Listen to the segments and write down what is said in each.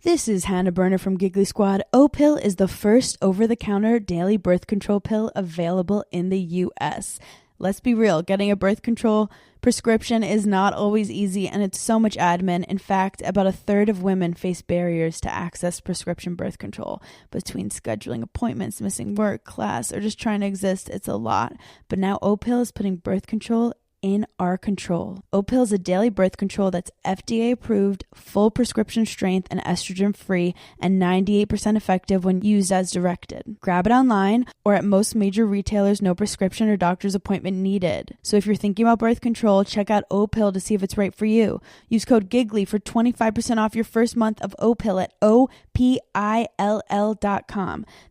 This is Hannah Berner from Giggly Squad. O-Pill is the first over-the-counter daily birth control pill available in the U.S. Let's be real, getting a birth control prescription is not always easy, and it's so much admin. In fact, about a third of women face barriers to access prescription birth control. Between scheduling appointments, missing work, class, or just trying to exist, it's a lot. But now O-Pill is putting birth control in our control. O-Pill is a daily birth control that's FDA approved, full prescription strength, and estrogen free, and 98% effective when used as directed. Grab it online or at most major retailers, no prescription or doctor's appointment needed. So if you're thinking about birth control, check out O-Pill to see if it's right for you. Use code GIGGLY for 25% off your first month of O-Pill at OPILL.com.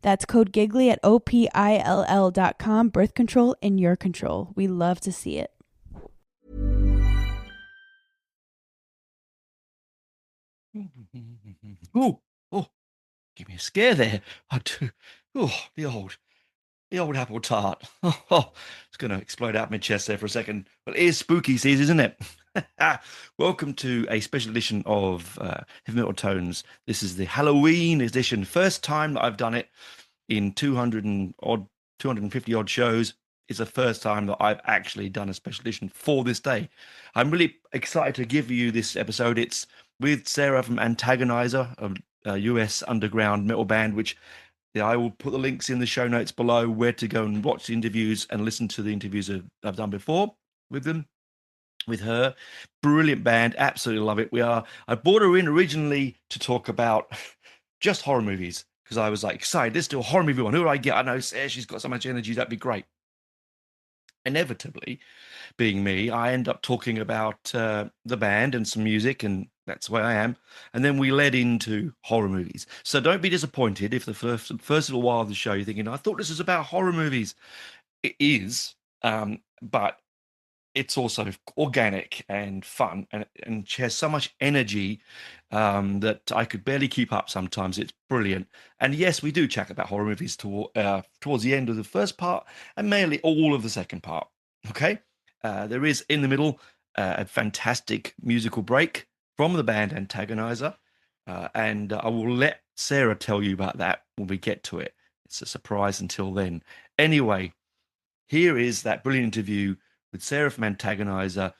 That's code GIGGLY at OPILL.com. Birth control in your control. We love to see it. Oh, give me a scare there. I do. Oh, the old apple tart. It's going to explode out my chest there for a second. Well, it is spooky season, isn't it? Welcome to a special edition of Heavy Metal Tones. This is the Halloween edition. First time that I've done it in 250 odd shows. It's the first time that I've actually done a special edition for this day. I'm really excited to give you this episode. It's with Sarah from Antagonizör, a US underground metal band, which I will put the links in the show notes below where to go and watch the interviews and listen to the interviews I've done before with them, with her. Brilliant band, absolutely love it. I brought her in originally to talk about just horror movies because I was like excited. Let's do a horror movie one. Who do I get? I know Sarah, she's got so much energy. That'd be great. Inevitably, being me, I end up talking about the band and some music, and that's the way I am. And then we led into horror movies. So don't be disappointed if the first little while of the show you're thinking, I thought this was about horror movies. It is, but it's also organic and fun, and she has so much energy that I could barely keep up sometimes. It's brilliant. And yes, we do chat about horror movies towards the end of the first part and mainly all of the second part. Okay? There is, in the middle, a fantastic musical break from the band Antagonizör, and I will let Sarah tell you about that when we get to it. It's a surprise until then. Anyway, here is that brilliant interview with Sarah from Antagonizör,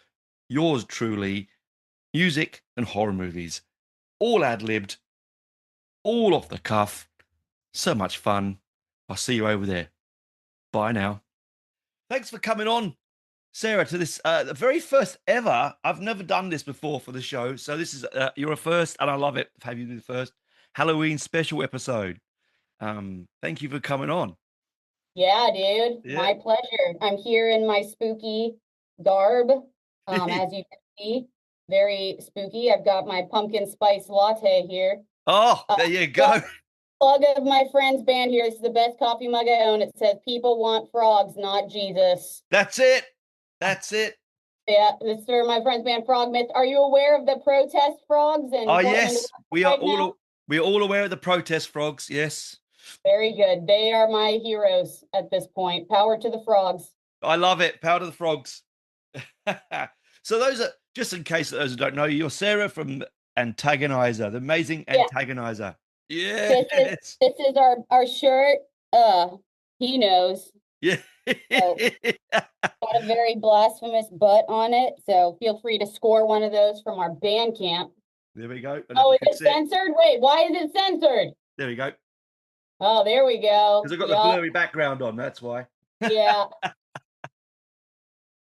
yours truly, music and horror movies, all ad-libbed, all off the cuff, so much fun. I'll see you over there. Bye now. Thanks for coming on, Sarah, to this, the very first ever. I've never done this before for the show, so this is, you're a first, and I love it to have you do the first Halloween special episode. Thank you for coming on. Yeah, dude. Yeah. My pleasure. I'm here in my spooky garb. As you can see, very spooky. I've got my pumpkin spice latte here. Oh, there you go. Plug of my friend's band here. This is the best coffee mug I own. It says, "People want frogs, not Jesus." That's it. That's it. Yeah, this is for my friend's band, Frog Myth. Are you aware of the protest frogs? Yes, we are all aware of the protest frogs. Yes. Very good. They are my heroes at this point. Power to the frogs. I love it. Power to the frogs. So those are, just in case those who don't know, you're Sarah from Antagonizör, the amazing Antagonizör. Yes. This is our shirt. He knows. Yeah. So, got a very blasphemous butt on it. So feel free to score one of those from our band camp. There we go. Oh, is it censored? Wait, why is it censored? There we go. Oh, there we go. Because I've got the blurry background on, that's why. Yeah.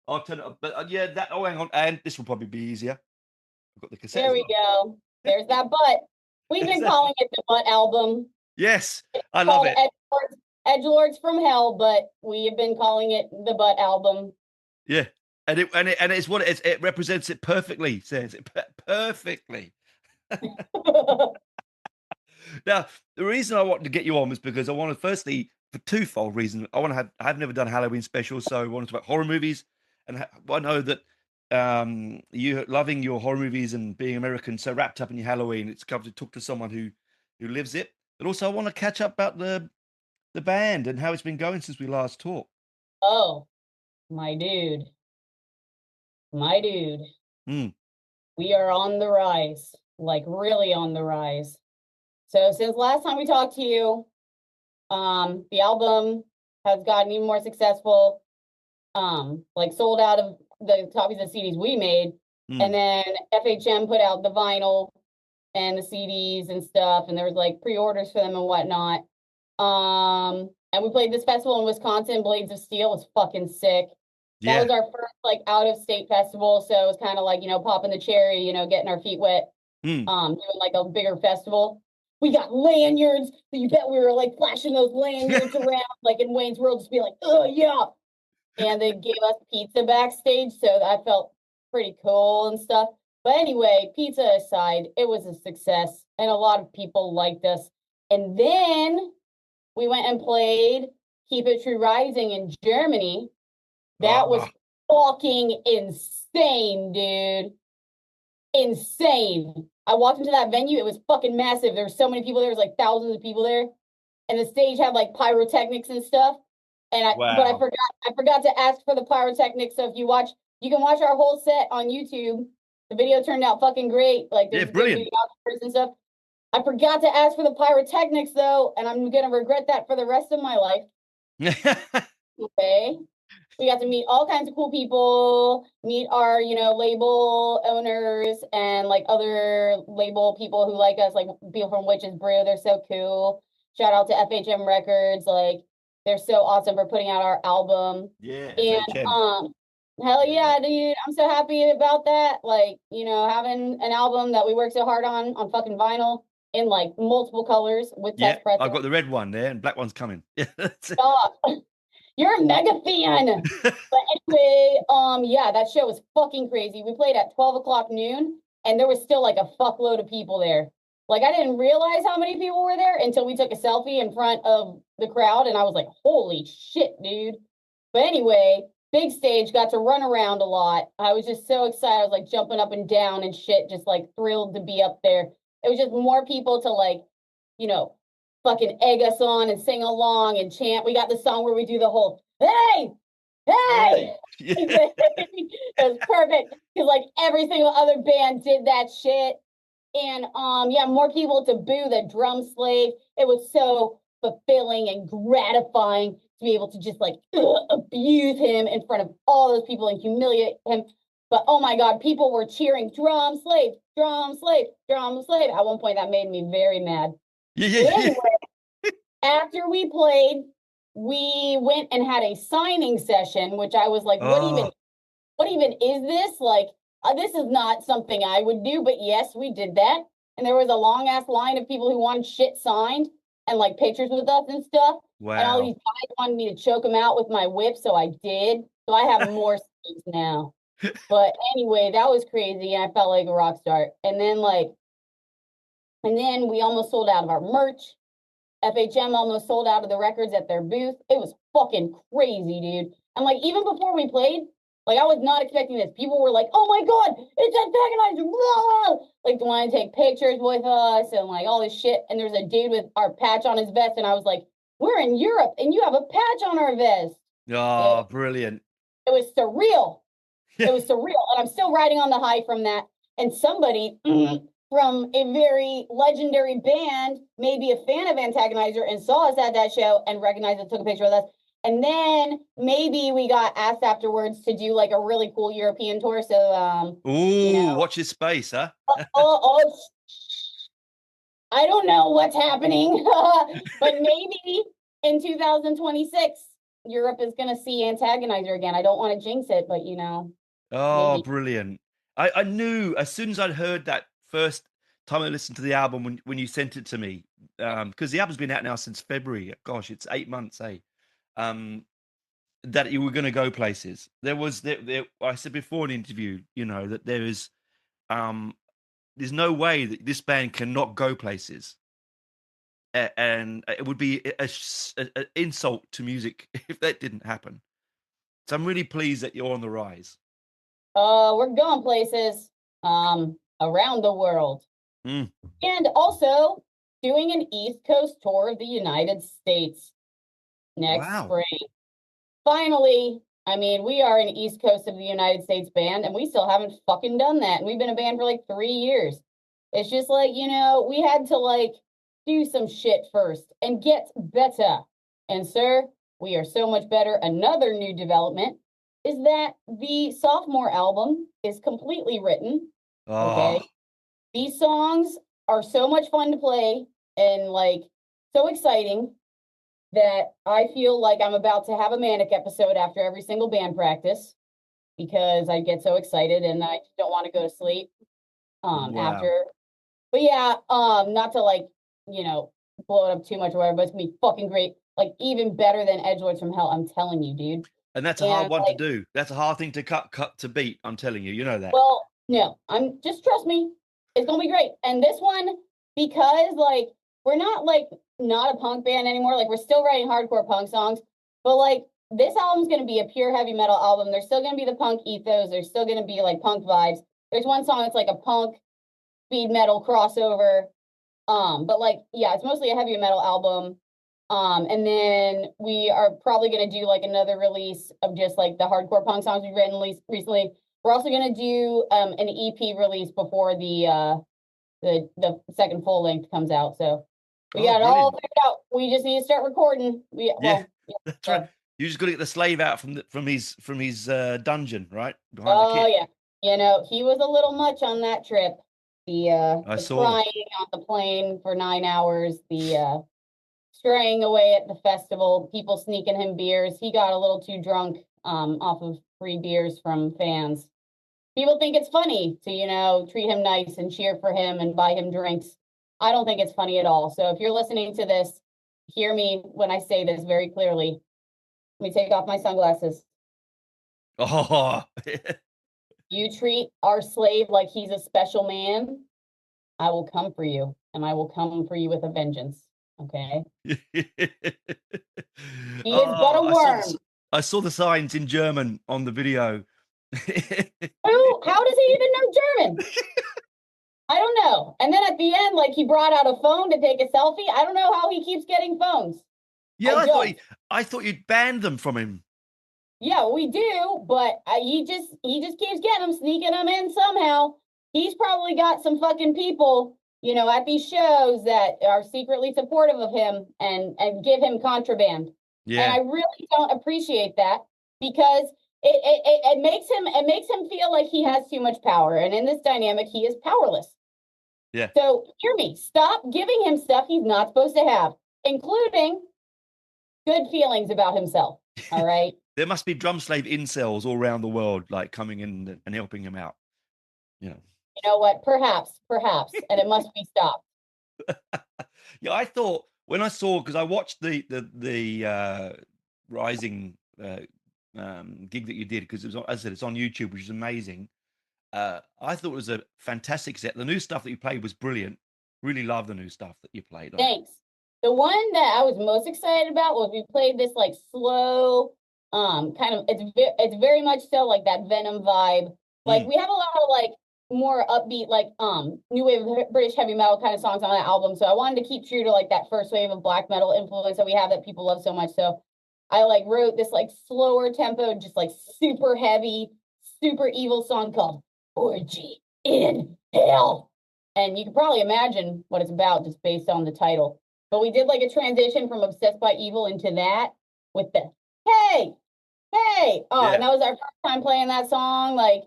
I'll turn it up. But hang on. And this will probably be easier. I've got the cassette. There we go. There's that butt. We've been calling it the Butt Album. Yes, I love it. Edgelords from Hell, but we have been calling it the Butt Album. Yeah. And it's what it represents it perfectly, says it perfectly. Now, the reason I wanted to get you on was because I wanted, firstly, for twofold reasons. I've never done Halloween specials, so I wanted to talk about horror movies, and I know that you loving your horror movies and being American, so wrapped up in your Halloween, it's come to talk to someone who lives it. But also, I want to catch up about the band and how it's been going since we last talked. Oh, my dude. We are on the rise, like really on the rise. So since last time we talked to you, the album has gotten even more successful. Like sold out of the copies of CDs we made, and then FHM put out the vinyl and the CDs and stuff, and there was like pre-orders for them and whatnot. And we played this festival in Wisconsin. Blades of Steel was fucking sick. Yeah. That was our first like out of state festival, so it was kind of like, you know, popping the cherry, you know, getting our feet wet. Doing like a bigger festival. We got lanyards. So you bet we were like flashing those lanyards around, like in Wayne's World, just be like, oh yeah. And they gave us pizza backstage, so that felt pretty cool and stuff. But anyway, pizza aside, it was a success, and a lot of people liked us. And then we went and played Keep It True Rising in Germany. That was fucking insane, dude. Insane. I walked into that venue. It was fucking massive. There were so many people there. There was like thousands of people there. And the stage had like pyrotechnics and stuff. And but I forgot to ask for the pyrotechnics. So if you watch, you can watch our whole set on YouTube. The video turned out fucking great. Like there's brilliant and stuff. I forgot to ask for the pyrotechnics though, and I'm gonna regret that for the rest of my life. Okay. We got to meet all kinds of cool people, meet our, you know, label owners and like other label people who like us, like people from Witches Brew. They're so cool. Shout out to FHM Records. Like they're so awesome for putting out our album. Yeah. And hell yeah, dude. I'm so happy about that. Like, you know, having an album that we worked so hard on fucking vinyl in like multiple colors with test press. I've got the red one there and black one's coming. Stop. You're a mega fan. But anyway, yeah, that show was fucking crazy. We played at 12 o'clock noon, and there was still like a fuckload of people there. Like, I didn't realize how many people were there until we took a selfie in front of the crowd, and I was like, holy shit, dude. But anyway, big stage, got to run around a lot. I was just so excited. I was like jumping up and down and shit, just like thrilled to be up there. It was just more people to like, you know, fucking egg us on and sing along and chant. We got the song where we do the whole, hey, hey. Yeah. It was perfect because like every single other band did that shit. And yeah, more people to boo the drum slave. It was so fulfilling and gratifying to be able to just like abuse him in front of all those people and humiliate him. But oh my God, people were cheering drum slave, drum slave, drum slave. At one point that made me very mad. Anyway, after we played, we went and had a signing session, which I was like, what even is this? Like, this is not something I would do, but yes, we did that. And there was a long ass line of people who wanted shit signed and like pictures with us and stuff. Wow. And all these guys wanted me to choke them out with my whip, so I did. So I have more space now. But anyway, that was crazy, and I felt like a rock star. And then we almost sold out of our merch. FHM almost sold out of the records at their booth. It was fucking crazy, dude. And like even before we played, like I was not expecting this. People were like, "Oh my God, it's Antagonizer!" Blah! Like they want to take pictures with us and like all this shit. And there's a dude with our patch on his vest, and I was like, "We're in Europe, and you have a patch on our vest." Oh, brilliant! It was surreal. It was surreal, and I'm still riding on the high from that. And somebody from a very legendary band, maybe a fan of Antagonizer, and saw us at that show and recognized it, took a picture with us. And then maybe we got asked afterwards to do like a really cool European tour. So, watch this space, huh? I don't know what's happening, but maybe in 2026, Europe is going to see Antagonizer again. I don't want to jinx it, but you know. Oh, maybe. Brilliant. I knew as soon as I'd heard that first time I listened to the album when you sent it to me, because the album's been out now since February. Gosh, it's 8 months, that you were going to go places. I said before in an interview, you know, that there's no way that this band cannot go places. And it would be an insult to music if that didn't happen. So I'm really pleased that you're on the rise. We're going places around the world. And also doing an East Coast tour of the United States next spring. Finally, I mean, we are an East Coast of the United States band, and we still haven't fucking done that. And we've been a band for like 3 years. It's just like, you know, we had to like do some shit first and get better. And sir, we are so much better. Another new development is that the sophomore album is completely written. Okay. Oh, These songs are so much fun to play and like so exciting that I feel like I'm about to have a manic episode after every single band practice because I get so excited and I just don't want to go to sleep wow. after. But yeah, not to like, you know, blow it up too much or whatever, but it's gonna be fucking great. Like even better than Edgelords from Hell, I'm telling you, dude. And that's a hard one like, to do. That's a hard thing to cut to beat. I'm telling you, you know that. Well, no, I'm just trust me, it's gonna be great. And this one, because like we're not like not a punk band anymore, like we're still writing hardcore punk songs, but like this album's gonna be a pure heavy metal album. There's still gonna be the punk ethos, there's still gonna be like punk vibes. There's one song that's like a punk speed metal crossover. But like, yeah, it's mostly a heavy metal album. And then we are probably gonna do like another release of just like the hardcore punk songs we've written recently. We're also gonna do an EP release before the second full length comes out. So we got it all figured out. We just need to start recording. That's right. You just got to get the slave out from his dungeon, right? Oh yeah, you know he was a little much on that trip. The crying on the plane for 9 hours. The straying away at the festival. People sneaking him beers. He got a little too drunk off of free beers from fans. People think it's funny to, you know, treat him nice and cheer for him and buy him drinks. I don't think it's funny at all. So if you're listening to this, hear me when I say this very clearly. Let me take off my sunglasses. Oh. You treat our slave like he's a special man, I will come for you, and I will come for you with a vengeance. Okay? He is but a worm. I saw the signs in German on the video. How does he even know German? I don't know. And then at the end, like he brought out a phone to take a selfie. I don't know how he keeps getting phones. Yeah, I thought you'd banned them from him. Yeah, we do, but he just keeps getting them, sneaking them in somehow. He's probably got some fucking people, you know, at these shows that are secretly supportive of him and give him contraband. Yeah. And I really don't appreciate that because it makes him feel like he has too much power. And in this dynamic, he is powerless. Yeah. So hear me, stop giving him stuff he's not supposed to have, including good feelings about himself. All right. There must be drum slave incels all around the world, like coming in and helping him out. You know what? Perhaps, and it must be stopped. Yeah, I thought when I saw, because I watched the Rising gig that you did, because it was, as I said, it's on YouTube, which is amazing. I thought it was a fantastic set. The new stuff that you played was brilliant. Really love the new stuff that you played. Thanks. The one that I was most excited about was we played this like slow, kind of it's very much so like that Venom vibe. Like we have a lot of like more upbeat, like new wave British heavy metal kind of songs on that album. So I wanted to keep true to like that first wave of black metal influence that we have that people love so much. So I like wrote this like slower tempo, just like super heavy, super evil song called Orgy in Hell. And you can probably imagine what it's about just based on the title. But we did like a transition from Obsessed by Evil into that with the hey. Oh, yeah. And that was our first time playing that song, like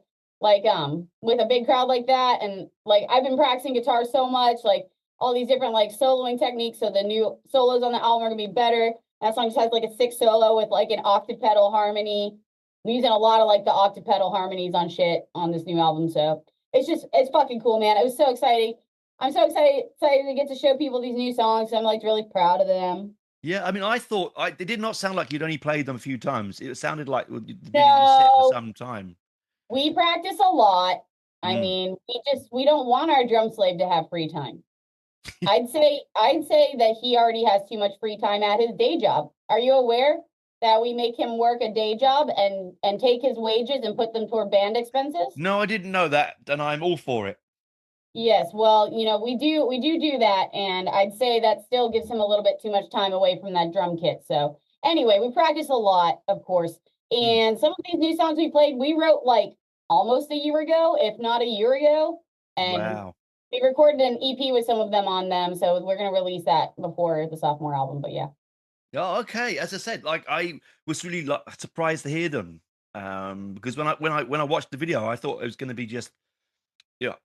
with a big crowd like that. And like I've been practicing guitar so much, like all these different like soloing techniques. So the new solos on the album are gonna be better. That song just has like a 6 solo with like an octopedal harmony. I'm using a lot of like the octopedal harmonies on shit on this new album. So it's fucking cool, man. It was so exciting. I'm so excited to get to show people these new songs. I'm like really proud of them. Yeah, I mean, I thought it did not sound like you'd only played them a few times. It sounded like you'd been in the set for some time. We practice a lot. I mean, we don't want our drum slave to have free time. I'd say that he already has too much free time at his day job. Are you aware that we make him work a day job and take his wages and put them toward band expenses? No, I didn't know that, and I'm all for it. Yes, well, you know, we do that, and I'd say that still gives him a little bit too much time away from that drum kit. So anyway, we practice a lot, of course, and some of these new songs we played, we wrote like almost a year ago, if not a year ago, and We recorded an EP with some of them on them, so we're gonna release that before the sophomore album. But yeah. Oh, okay. As I said, like I was really surprised to hear them, because when I watched the video, I thought it was going to be just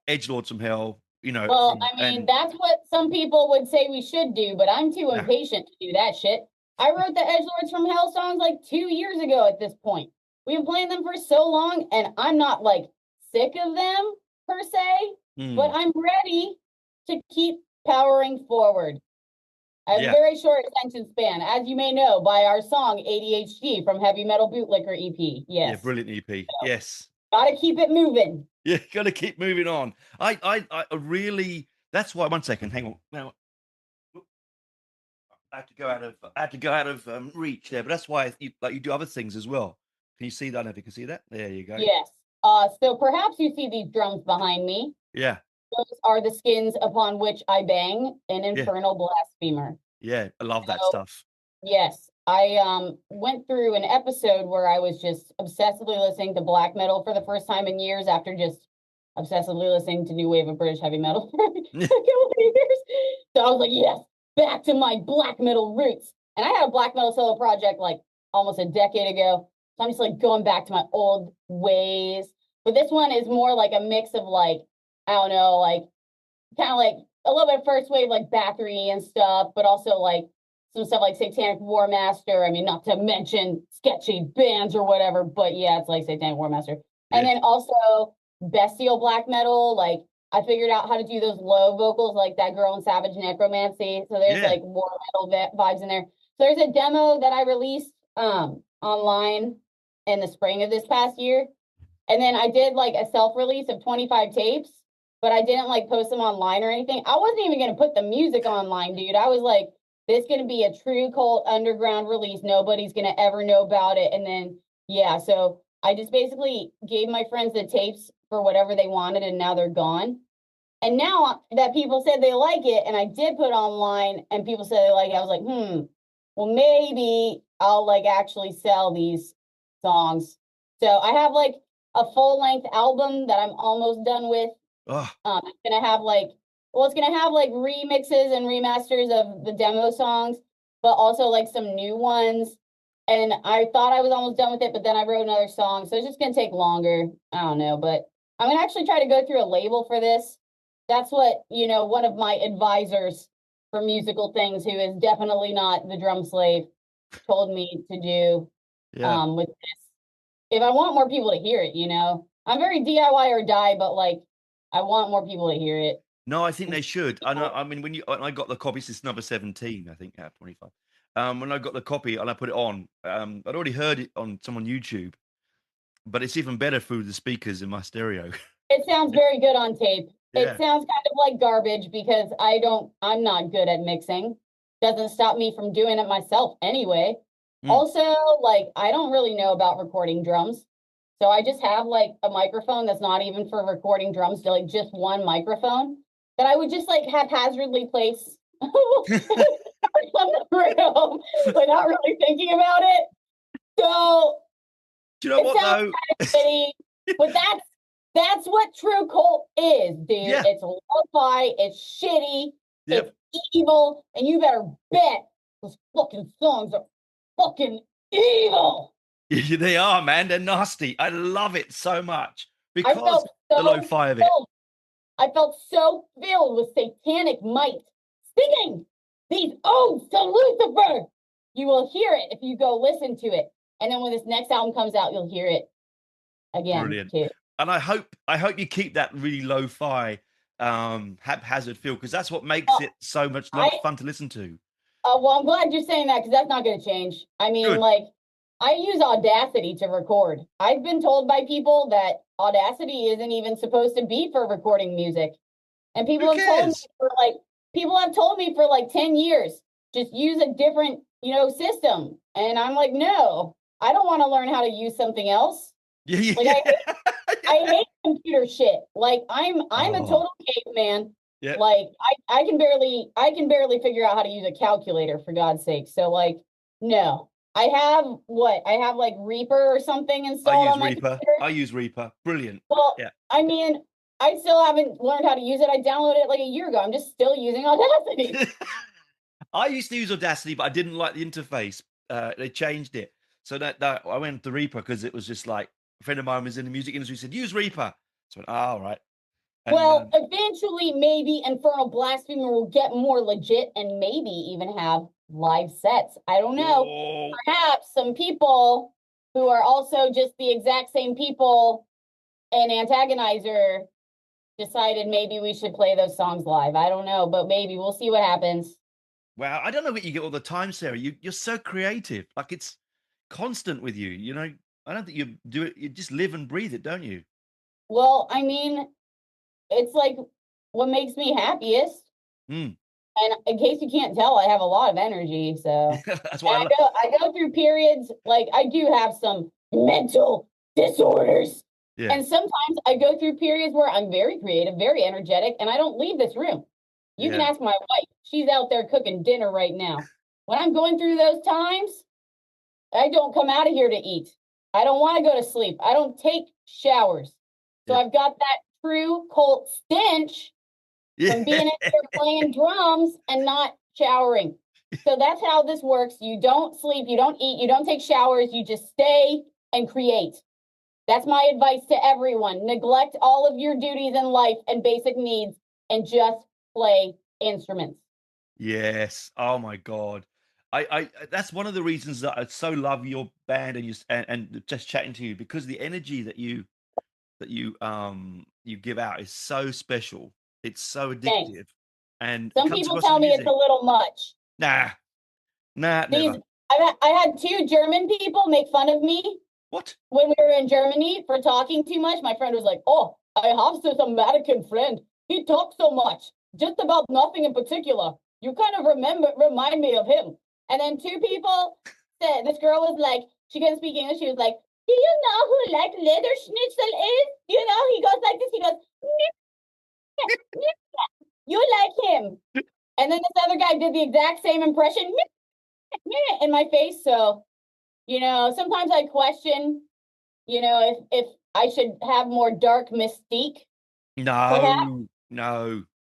edgelords from hell, Well, I mean, that's what some people would say we should do, but I'm too impatient to do that shit. I wrote the Edgelords from Hell songs like 2 years ago at this point. We've been playing them for so long, and I'm not like sick of them per se, but I'm ready to keep powering forward. I have a very short attention span, as you may know by our song ADHD from Heavy Metal Bootlicker EP. Yes. Yeah, brilliant EP. So, yes. Gotta keep it moving. Yeah, gotta keep moving on. I really, that's why, one second, hang on. Now, I had to go out of reach there, but that's why you do other things as well. Can you see that? I don't know if you can see that. There you go. Yes. So perhaps you see these drums behind me. Yeah. Those are the skins upon which I bang an infernal blasphemer. Yeah, I love that stuff. Yes. I went through an episode where I was just obsessively listening to black metal for the first time in years after just obsessively listening to new wave of British heavy metal for a couple of years. So I was like, yes, back to my black metal roots. And I had a black metal solo project like almost a decade ago. So I'm just like going back to my old ways. But this one is more like a mix of like, I don't know, like kind of like a little bit of first wave, like Bathory and stuff, but also like some stuff like Satanic War Master. I mean, not to mention sketchy bands or whatever, but yeah, it's like Satanic War Master. And then also bestial black metal. Like I figured out how to do those low vocals like that girl in Savage Necromancy. So there's like war metal vibes in there. So there's a demo that I released online in the spring of this past year. And then I did like a self-release of 25 tapes, but I didn't like post them online or anything. I wasn't even going to put the music online, dude. I was like, this is going to be a true cult underground release. Nobody's going to ever know about it. And then, yeah, so I just basically gave my friends the tapes for whatever they wanted, and now they're gone. And now that people said they like it, and I did put online, and people said they like it, I was like, well, maybe I'll like actually sell these songs. So I have like a full-length album that I'm almost done with. It's gonna have like, it's gonna have like remixes and remasters of the demo songs, but also like some new ones. And I thought I was almost done with it, but then I wrote another song, so it's just gonna take longer. I don't know, but I'm gonna actually try to go through a label for this. That's what, one of my advisors for musical things, who is definitely not the drum slave, told me to do with this. If I want more people to hear it, I'm very DIY or die, but like I want more people to hear it. No, I think they should. I mean, when I got the copy, this is number 17, I think, 25. When I got the copy and I put it on, I'd already heard it on YouTube, but it's even better through the speakers in my stereo. It sounds very good on tape. Yeah. It sounds kind of like garbage because I'm not good at mixing. Doesn't stop me from doing it myself anyway. Also, like, I don't really know about recording drums. So I just have like a microphone that's not even for recording drums, like just one microphone that I would just like haphazardly place on the room without really thinking about it. So do you know what though? Kind of shitty, but that's what true cult is, dude. Yeah. It's lo-fi, it's shitty, it's evil, and you better bet those fucking songs are fucking evil. Yeah, they are, man. They're nasty. I love it so much because the lo-fi of it. I felt so filled with satanic might, singing these odes to Lucifer. You will hear it if you go listen to it, and then when this next album comes out, you'll hear it again. Brilliant. Too. And I hope you keep that really lo-fi, haphazard feel, because that's what makes it so much fun to listen to. Well, I'm glad you're saying that, because that's not going to change. I mean, like, I use Audacity to record. I've been told by people that Audacity isn't even supposed to be for recording music. And people have told me for like 10 years, just use a different, system. And I'm like, no, I don't want to learn how to use something else. Yeah. Like, I hate computer shit. Like I'm a total caveman. Yeah. Like I can barely figure out how to use a calculator, for God's sake. So like, no. I have like Reaper or something installed on my computer. I use Reaper. Brilliant. Well, yeah. I mean, I still haven't learned how to use it. I downloaded it like a year ago. I'm just still using Audacity. I used to use Audacity, but I didn't like the interface. They changed it. So that I went to Reaper because it was just like a friend of mine was in the music industry, said, use Reaper. So I went, all right. And, well, eventually, maybe Infernal Blasphemer will get more legit and maybe even have live sets. I don't know. Oh. Perhaps some people who are also just the exact same people and Antagonizer decided maybe we should play those songs live. I don't know, but maybe we'll see what happens. Wow, I don't know what you get all the time, Sarah. You're so creative. Like it's constant with you. You know, I don't think you do it. You just live and breathe it, don't you? Well, I mean, it's like what makes me happiest. Mm. And in case you can't tell, I have a lot of energy. So that's why I go through periods, like I do have some mental disorders. Yeah. And sometimes I go through periods where I'm very creative, very energetic, and I don't leave this room. You can ask my wife. She's out there cooking dinner right now. When I'm going through those times, I don't come out of here to eat. I don't want to go to sleep. I don't take showers. So I've got that true cult stench from being in there playing drums and not showering. So that's how this works. You don't sleep, you don't eat, you don't take showers, you just stay and create. That's my advice to everyone. Neglect all of your duties in life and basic needs and just play instruments. Yes. Oh my God. I that's one of the reasons that I so love your band and just chatting to you, because the energy that you give out is so special. It's so addictive. Thanks. And some people tell me it's a little much. Nah, never. I had 2 German people make fun of me. What? When we were in Germany for talking too much, my friend was like, "Oh, I have this American friend. He talks so much, just about nothing in particular. You kind of remind me of him." And then 2 people said, this girl was like, she couldn't speak English. She was like, "Do you know who like leather schnitzel is? You know, he goes like this. He goes, you like him." And then this other guy did the exact same impression in my face. So, you know, sometimes I question, you know, if I should have more dark mystique. No.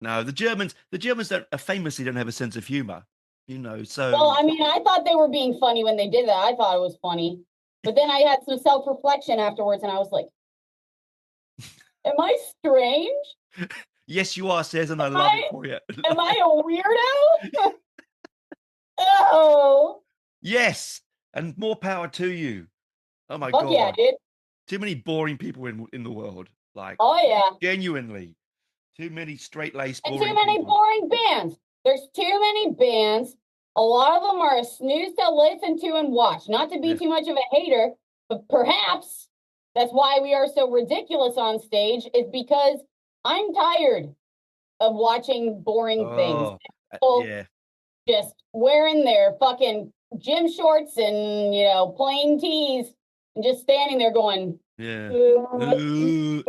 The Germans famously don't have a sense of humor, you know. So well, I mean, I thought they were being funny when they did that. I thought it was funny, but then I had some self-reflection afterwards, and I was like, "Am I strange?" Yes, you are, Says, and I love it for you. Am I a weirdo? Oh. Yes, and more power to you. Oh my Fuck God. Yeah, dude. Too many boring people in the world. Like, oh yeah, genuinely, too many straight-laced boring. And too many people. boring bands. There's too many bands. A lot of them are a snooze to listen to and watch. Not to be too much of a hater, but perhaps that's why we are so ridiculous on stage, is because I'm tired of watching boring things. People just wearing their fucking gym shorts and, you know, plain tees and just standing there going, No.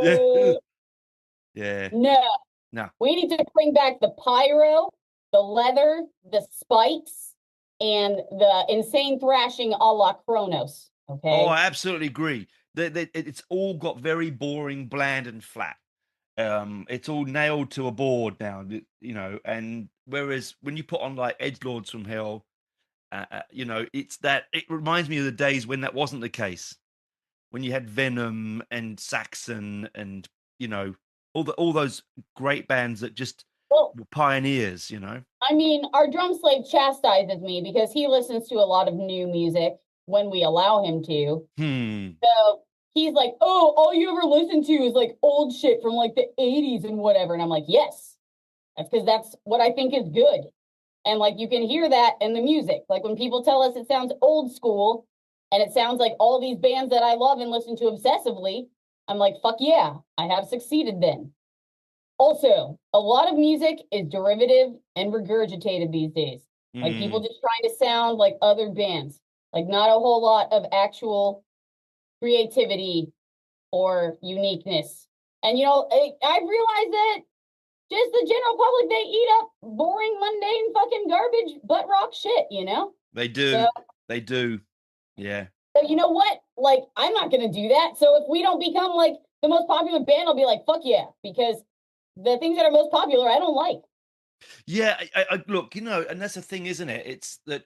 We need to bring back the pyro, the leather, the spikes, and the insane thrashing a la Kronos. Okay. Oh, I absolutely agree. It's all got very boring, bland, and flat. It's all nailed to a board now, you know. And whereas when you put on like Edgelords from Hell, you know, it reminds me of the days when that wasn't the case. When you had Venom and Saxon and, you know, all those great bands that just were pioneers, you know. I mean, our drum slave chastises me because he listens to a lot of new music when we allow him to. So he's like, "Oh, all you ever listen to is like old shit from like the 80s and whatever." And I'm like, "Yes, that's because that's what I think is good." And like, you can hear that in the music. Like when people tell us it sounds old school and it sounds like all these bands that I love and listen to obsessively, I'm like, fuck yeah, I have succeeded then. Also, a lot of music is derivative and regurgitated these days. Like people just trying to sound like other bands. Like not a whole lot of actual creativity or uniqueness. And, you know, I've realized that just the general public, they eat up boring, mundane, fucking garbage, butt rock shit, you know? They do. So, they do. Yeah. So you know what? Like, I'm not going to do that. So if we don't become like the most popular band will be like, fuck yeah, because the things that are most popular, I don't like. Yeah, I look, and that's the thing, isn't it? It's that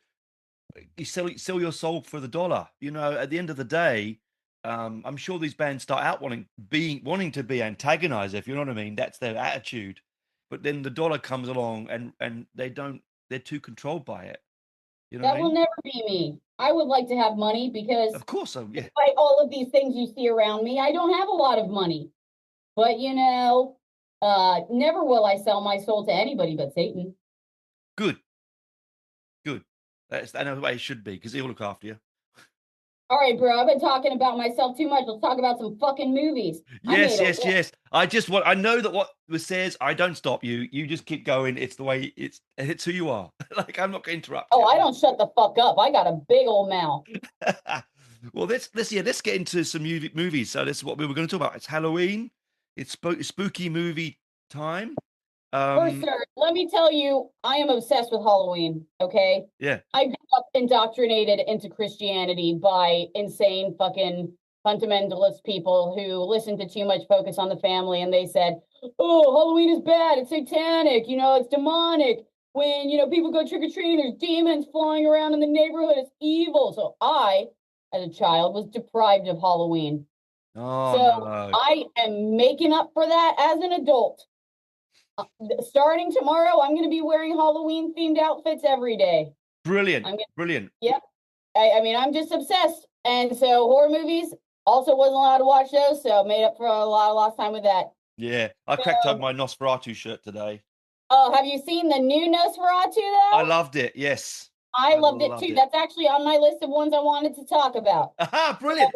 you sell your soul for the dollar. At the end of the day, I'm sure these bands start out wanting to be Antagonizer, if you know what I mean. That's their attitude. But then the dollar comes along and they're too controlled by it. You know what That I will mean? never be me. I would like to have money because Of course, so yeah. despite all of these things you see around me, I don't have a lot of money. But never will I sell my soul to anybody but Satan. Good. I know the way it should be, because he'll look after you. All right, bro. I've been talking about myself too much. Let's talk about some fucking movies. Yes. I know that what was says, I don't stop you. You just keep going. It's the way it's who you are. Like, I'm not going to interrupt Oh, you. I don't shut the fuck up. I got a big old mouth. Well, let's get into some movies. So this is what we were going to talk about. It's Halloween. It's spooky movie time. First, sir, let me tell you, I am obsessed with Halloween. Okay. Yeah. I grew up indoctrinated into Christianity by insane fucking fundamentalist people who listened to too much Focus on the Family, and they said, "Oh, Halloween is bad. It's satanic. It's demonic. When people go trick or treating, there's demons flying around in the neighborhood. It's evil." So I, as a child, was deprived of Halloween. Oh, So no. I am making up for that as an adult. Starting tomorrow, I'm going to be wearing Halloween themed outfits every day. Brilliant. Brilliant. Yep. I mean, I'm just obsessed. And so horror movies, also wasn't allowed to watch those, so made up for a lot of lost time with that. Yeah. I cracked open my Nosferatu shirt today. Oh, have you seen the new Nosferatu though? I loved it. Yes. I loved it too. That's actually on my list of ones I wanted to talk about. Aha, brilliant.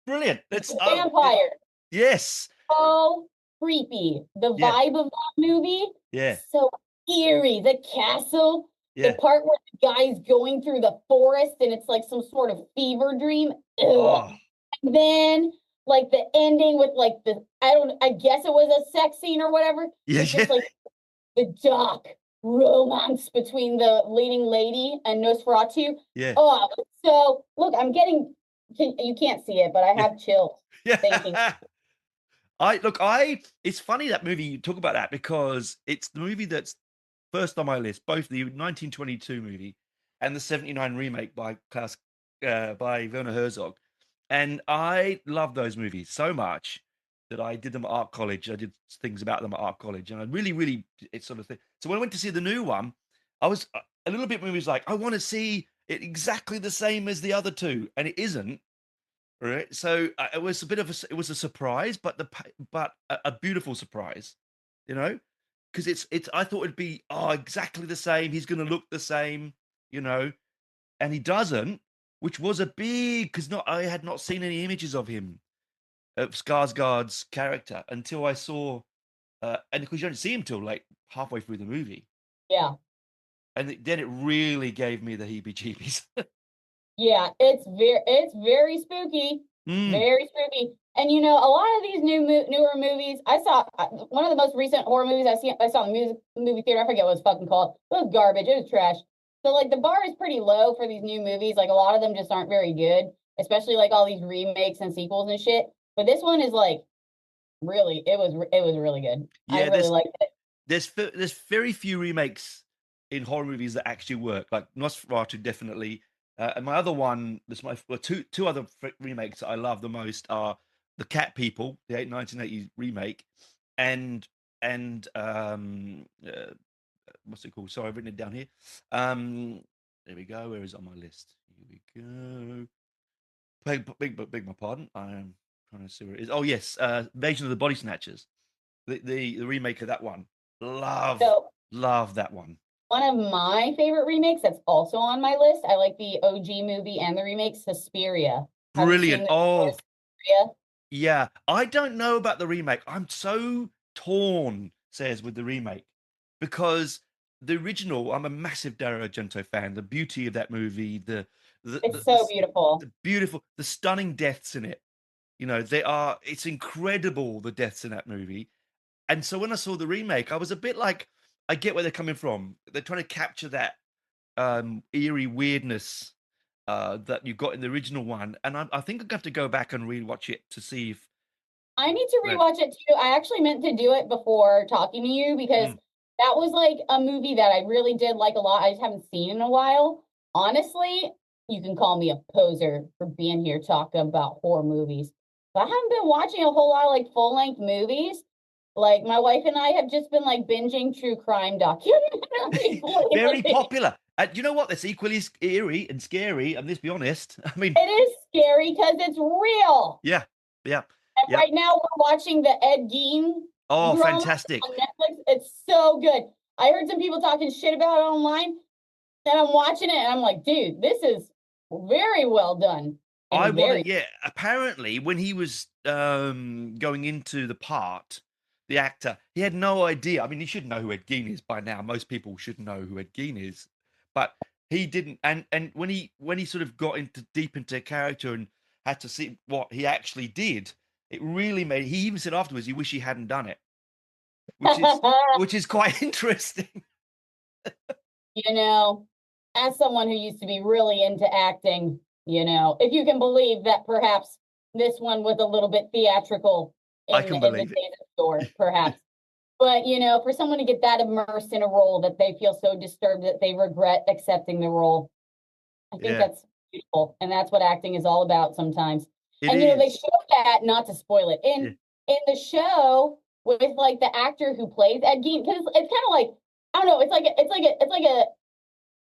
Brilliant. That's vampire. Yes. So creepy. The vibe of that movie. Yeah. So eerie. The castle. Yeah. The part where the guy's going through the forest and it's like some sort of fever dream. Oh. And then like the ending with like I guess it was a sex scene or whatever. Yeah. It's just like the dark romance between the leading lady and Nosferatu. Yeah. Oh, so look, you can't see it, but I have chills. Yeah. Thinking. It's funny that movie, you talk about that, because it's the movie that's first on my list, both the 1922 movie and the 79 remake by Werner Herzog. And I love those movies so much that I did them at art college. I did things about them at art college, and I really, it's sort of thing. So when I went to see the new one, I was a little bit movie was like, I want to see it exactly the same as the other two, and it isn't. Right, so it was a surprise, but a beautiful surprise, because it's. I thought it'd be exactly the same. He's going to look the same, and he doesn't, which was a big, because I had not seen any images of him, of Skarsgård's character, until I saw, and because you don't see him till like halfway through the movie. Yeah, and then it really gave me the heebie-jeebies. Yeah, it's very spooky, very spooky. And a lot of these newer movies, I saw one of the most recent horror movies I saw in the movie theater. I forget what it was fucking called. It was garbage. It was trash. So like the bar is pretty low for these new movies. Like a lot of them just aren't very good, especially like all these remakes and sequels and shit. But this one is like really, it was really good. Yeah, I really liked it. There's very few remakes in horror movies that actually work. Like Nosferatu, definitely. And my other one, two other remakes that I love the most are The Cat People, the 1980s remake, and what's it called? Sorry, I've written it down here. There we go. Where is it on my list? Here we go. Beg my pardon. I am trying to see where it is. Oh yes, Invasion of the Body Snatchers, the remake of that one. Love that one. One of my favorite remakes that's also on my list. I like the OG movie and the remake, Suspiria. Brilliant. Oh, Suspiria? Yeah. I don't know about the remake. I'm so torn, says, with the remake, because the original, I'm a massive Dario Argento fan. The beauty of that movie, it's so beautiful. The beautiful, the stunning deaths in it. It's incredible, the deaths in that movie. And so when I saw the remake, I was a bit like, I get where they're coming from. They're trying to capture that eerie weirdness that you got in the original one. And I think I'm going to have to go back and rewatch it to see I need to rewatch it too. I actually meant to do it before talking to you because that was like a movie that I really did like a lot. I just haven't seen in a while. Honestly, you can call me a poser for being here talking about horror movies. But I haven't been watching a whole lot of like full-length movies. Like my wife and I have just been like binging true crime documentaries. Very popular. You know what? That's equally eerie and scary. And let's be honest. I mean, it is scary because it's real. Yeah. And right now we're watching the Ed Gein. Oh, fantastic! On Netflix. It's so good. I heard some people talking shit about it online, and I'm watching it, and I'm like, dude, this is very well done. Apparently, when he was going into the part, the actor, he had no idea. I mean, he should know who Ed Gein is by now. Most people should know who Ed Gein is, but he didn't. And when he sort of got deep into character and had to see what he actually did, it really made. He even said afterwards, he wished he hadn't done it, which is quite interesting. You know, as someone who used to be really into acting, you know, if you can believe that perhaps this one was a little bit theatrical in the store, perhaps. But, you know, for someone to get that immersed in a role that they feel so disturbed that they regret accepting the role, I think that's beautiful. And that's what acting is all about sometimes. You know, they show that, not to spoil it, in the show with like the actor who plays Ed Gein, because it's kind of like, I don't know, it's like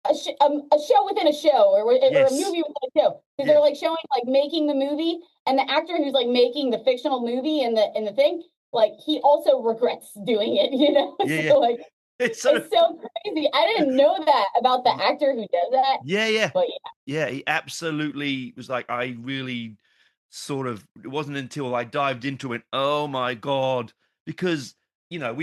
a show within a show, or a movie within a show, because they're like showing like making the movie, and the actor who's like making the fictional movie and the thing, like he also regrets doing it, you know. So like it's so crazy. I didn't know that about the actor who does that. But he absolutely was like, I really sort of, it wasn't until I dived into it, oh my god, because you know,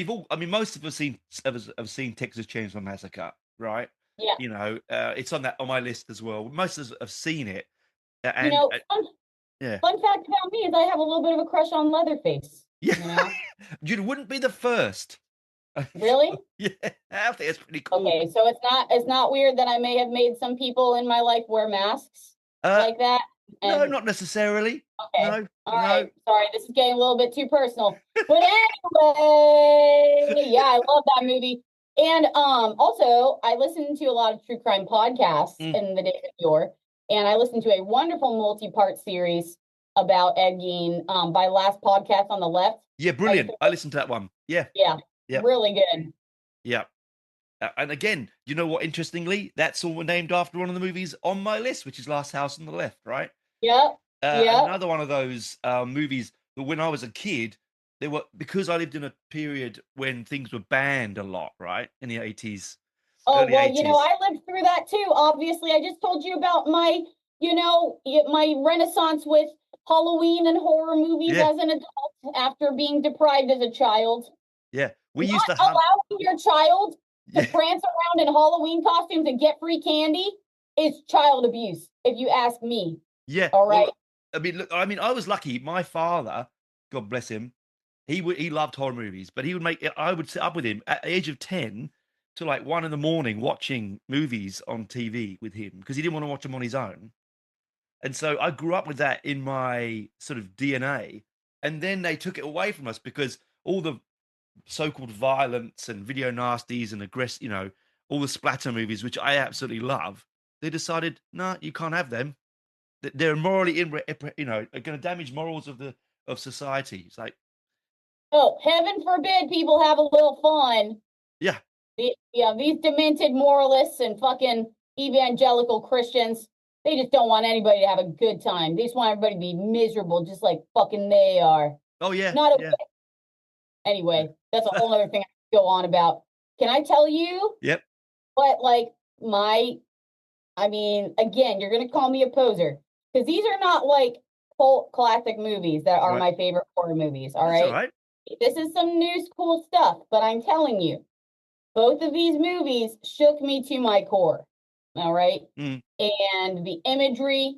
most of us have seen Texas Chainsaw Massacre, right? Yeah. You know, it's on my list as well. Most of us have seen it. And, you know, fun fact about me is I have a little bit of a crush on Leatherface. Yeah. You know? You wouldn't be the first. Really? Yeah, I think it's pretty cool. Okay, so it's not weird that I may have made some people in my life wear masks like that. No, not necessarily. Okay. No, all right. Sorry, this is getting a little bit too personal. But anyway, yeah, I love that movie. And also, I listen to a lot of true crime podcasts in the days of yore, and I listened to a wonderful multi-part series about Ed Gein by Last Podcast on the Left. Yeah, brilliant. I listened to that one. Yeah, really good. Yeah. And again, you know what? Interestingly, that's all named after one of the movies on my list, which is Last House on the Left, right? Yep. Another one of those movies that when I was a kid, because I lived in a period when things were banned a lot, right? In the 80s. Oh, well, 80s. You know, I lived through that too. Obviously, I just told you about my renaissance with Halloween and horror movies as an adult after being deprived as a child. Yeah. We used to allowing your child to prance around in Halloween costumes and get free candy is child abuse, if you ask me. Yeah. All right. Well, I was lucky. My father, God bless him, he loved horror movies, but I would sit up with him at the age of 10 to like 1 a.m. watching movies on TV with him because he didn't want to watch them on his own. And so I grew up with that in my sort of DNA. And then they took it away from us because all the so-called violence and video nasties and all the splatter movies, which I absolutely love, they decided, no, you can't have them. They're morally, are going to damage morals of society. It's like, oh, heaven forbid people have a little fun. Yeah. These demented moralists and fucking evangelical Christians, they just don't want anybody to have a good time. They just want everybody to be miserable, just like fucking they are. Oh yeah. Not okay. Anyway, that's a whole other thing I can go on about. Can I tell you? Yep. But again, you're gonna call me a poser because these are not like cult classic movies that are my favorite horror movies. All right. All right. This is some new school stuff, but I'm telling you, both of these movies shook me to my core. All right. And the imagery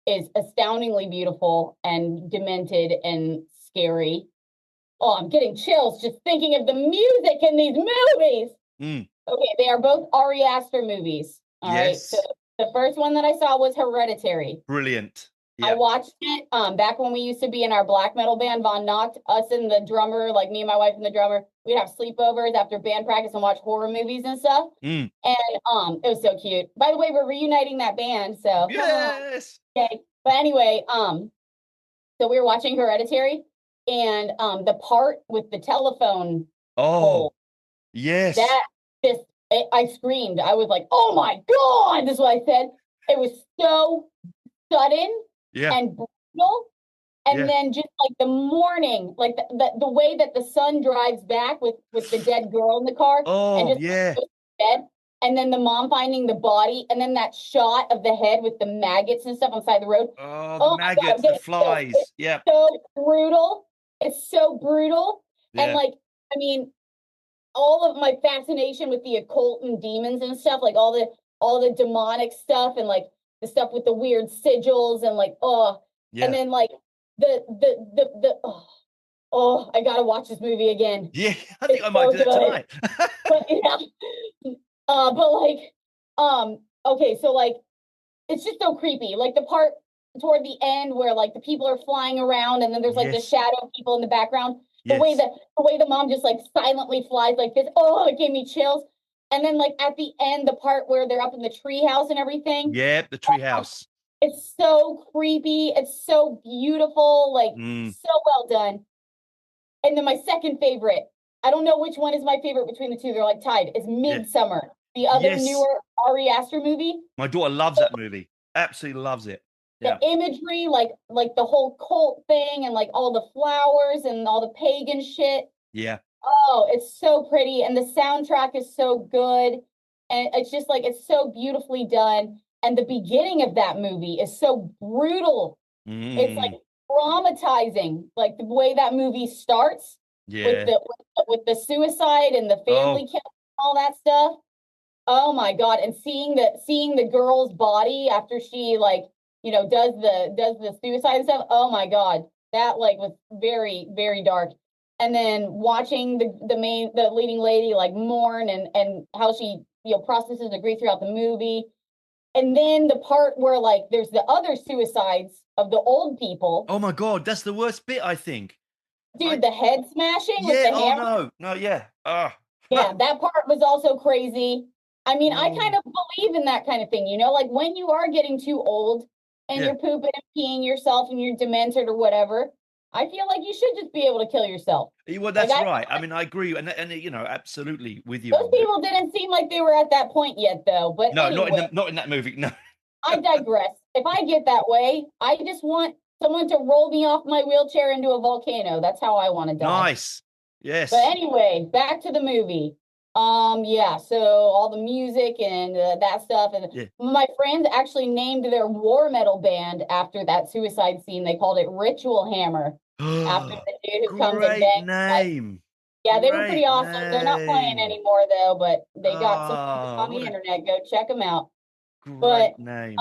is astoundingly beautiful and demented and scary. Oh, I'm getting chills just thinking of the music in these movies. Okay, they are both Ari Aster movies. All right. So the first one that I saw was Hereditary. Brilliant. Yeah. I watched it back when we used to be in our black metal band, Von Nocht, us and the drummer, like me and my wife and the drummer, we'd have sleepovers after band practice and watch horror movies and stuff. Mm. And it was so cute. By the way, we're reuniting that band, so Yes. okay. But anyway, so we were watching Hereditary, and the part with the telephone pole, yes. I screamed. I was like, "Oh my God!" This is what I said. It was so sudden and brutal. And then just like the morning, like the way that the son drives back with the dead girl in the car. And just dead. And then the mom finding the body, and then that shot of the head with the maggots and stuff on the side of the road. Oh, the maggots, the flies. It's so brutal. It's so brutal. And like, I mean, all of my fascination with the occult and demons and stuff, like all the demonic stuff and like the stuff with the weird sigils and like, and then like I gotta watch this movie again. Yeah, I think I might do that tonight. But like, okay, so like, it's just so creepy. Like the part toward the end where like the people are flying around and then there's like the shadow people in the background. The way the mom just like silently flies like this. Oh, it gave me chills. And then like at the end, the part where they're up in the treehouse and everything. Yeah, the treehouse. It's so creepy. It's so beautiful. Like so well done. And then my second favorite, I don't know which one is my favorite between the two. They're like tied. Is Midsummer, the other newer Ari Aster movie. My daughter loves that movie. Absolutely loves it. The imagery, like the whole cult thing and like all the flowers and all the pagan shit. Yeah. Oh, it's so pretty. And the soundtrack is so good. And it's just like, it's so beautifully done. And the beginning of that movie is so brutal. It's like traumatizing, like the way that movie starts with the suicide and the family killing and all that stuff. Oh my God. And seeing the girl's body after she like, you know, does the suicide and stuff. Oh my God. That like was very, very dark. And then watching the leading lady like mourn and how she, you know, processes the grief throughout the movie. And then the part where like there's the other suicides of the old people. Oh my God, that's the worst bit, I think. Dude, the head smashing with the hammer. Yeah, that part was also crazy. I mean, I kind of believe in that kind of thing, you know, like when you are getting too old and you're pooping and peeing yourself and you're demented or whatever, I feel like you should just be able to kill yourself. Well, that's like, right. I mean, I agree, and you know, absolutely with you. Those people didn't seem like they were at that point yet, though. But no, anyway, not in that movie. No. I digress. If I get that way, I just want someone to roll me off my wheelchair into a volcano. That's how I want to die. Nice. Yes. But anyway, back to the movie. So all the music and that stuff, and my friends actually named their war metal band after that suicide scene. They called it Ritual Hammer. After the dude who comes and bangs. Name. Yeah, they were pretty awesome. They're not playing anymore though, but they got some on the internet. Go check them out. Great name.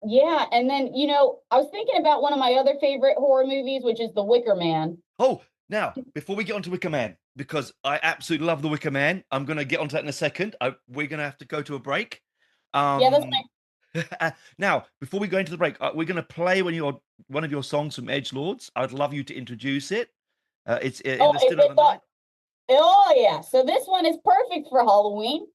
Yeah, and then you know, I was thinking about one of my other favorite horror movies, which is The Wicker Man. Oh, now before we get on to Wicker Man, because I absolutely love The Wicker Man, I'm going to get onto that in a second. We're going to have to go to a break. Yeah, that's fine. Now, before we go into the break, we're going to play one of your songs from Edgelords. I'd love you to introduce it. It's in the Still of the Night. Oh, yeah. So this one is perfect for Halloween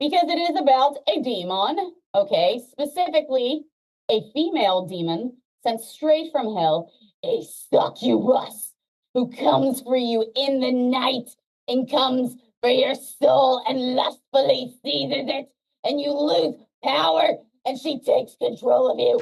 because it is about a demon, okay? Specifically, a female demon sent straight from hell, a succubus who comes for you in the night and comes for your soul and lustfully seizes it, and you lose power. And she takes control of you.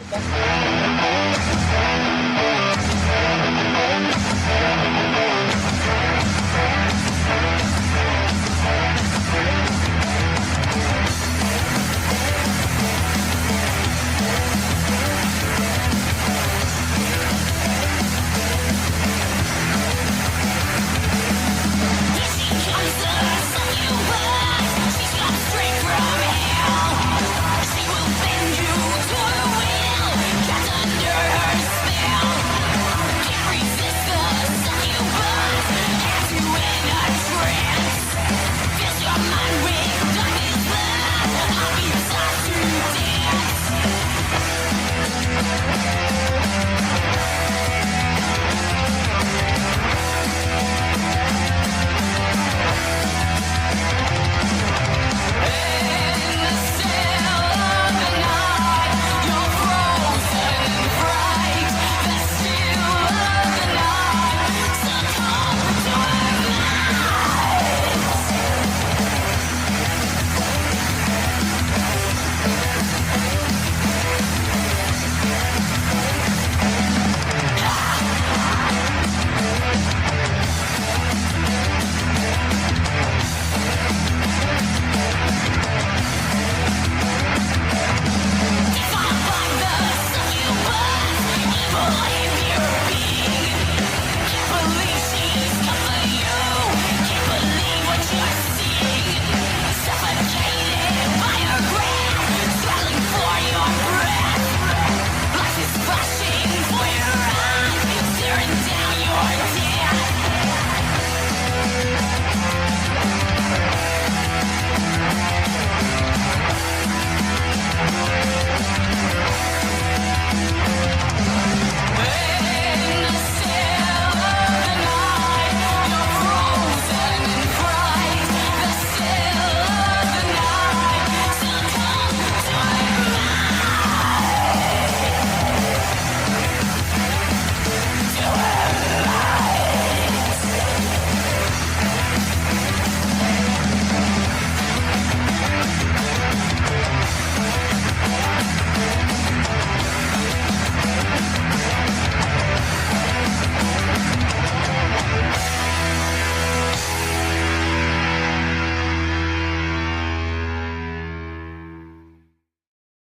Can't resist the succubus.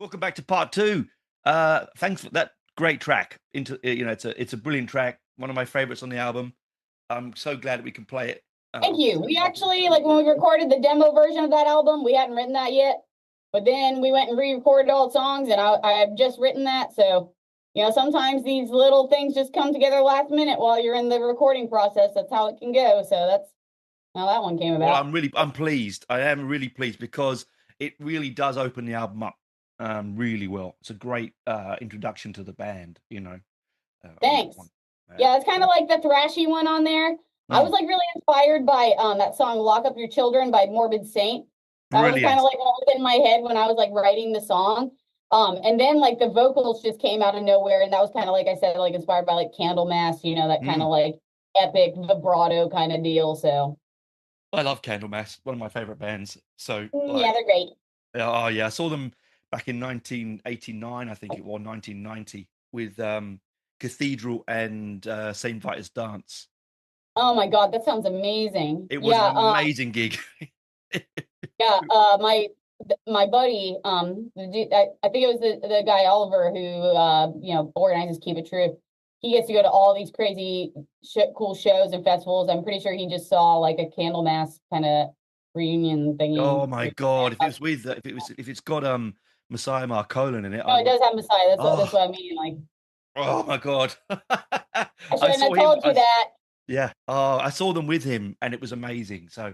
Welcome back to part two. Thanks for that great track. It's a brilliant track. One of my favorites on the album. I'm so glad that we can play it. Thank you. We actually, like when we recorded the demo version of that album, we hadn't written that yet. But then we went and re-recorded all the songs, and I have just written that. So, sometimes these little things just come together last minute while you're in the recording process. That's how it can go. So that's how that one came about. Well, I'm pleased. I am really pleased because it really does open the album up really well. It's a great introduction to the band, Thanks. Yeah, it's kind of like the thrashy one on there. I was like really inspired by that song "Lock Up Your Children" by Morbid Saint. That was kind of like what was in my head when I was like writing the song. And then like the vocals just came out of nowhere, and that was kind of like I said, like inspired by like Candlemass, that kind of like epic vibrato kind of deal. So I love Candlemass, one of my favorite bands. So yeah, they're great. Oh yeah, I saw them back in 1989, I think it was 1990, with Cathedral and St. Vitus Dance. Oh my God, that sounds amazing. It was an amazing gig. Yeah, my buddy, I think it was the guy Oliver who organizes Keep It True. He gets to go to all these crazy cool shows and festivals. I'm pretty sure he just saw like a Candlemass kind of reunion thingy. Oh my God! If it's got Messiah Marcolin in it. Oh, it does have Messiah. That's what I mean. Like, oh my God! I shouldn't have told you that. Yeah. Oh, I saw them with him, and it was amazing. So,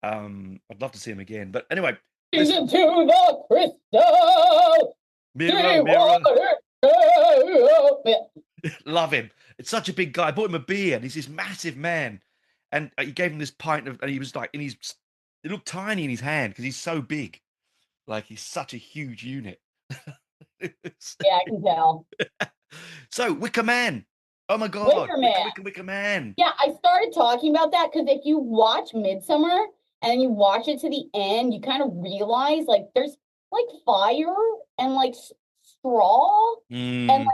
I'd love to see him again. But anyway, into the crystal. Mirror. Love him. It's such a big guy. I bought him a beer, and he's this massive man, and he gave him this pint of, and he was like, it looked tiny in his hand because he's so big. Like he's such a huge unit. Yeah, I can tell. So Wicker Man. Oh my God. Wicker Man. Yeah, I started talking about that because if you watch Midsummer and you watch it to the end, you kind of realize like there's like fire and like straw and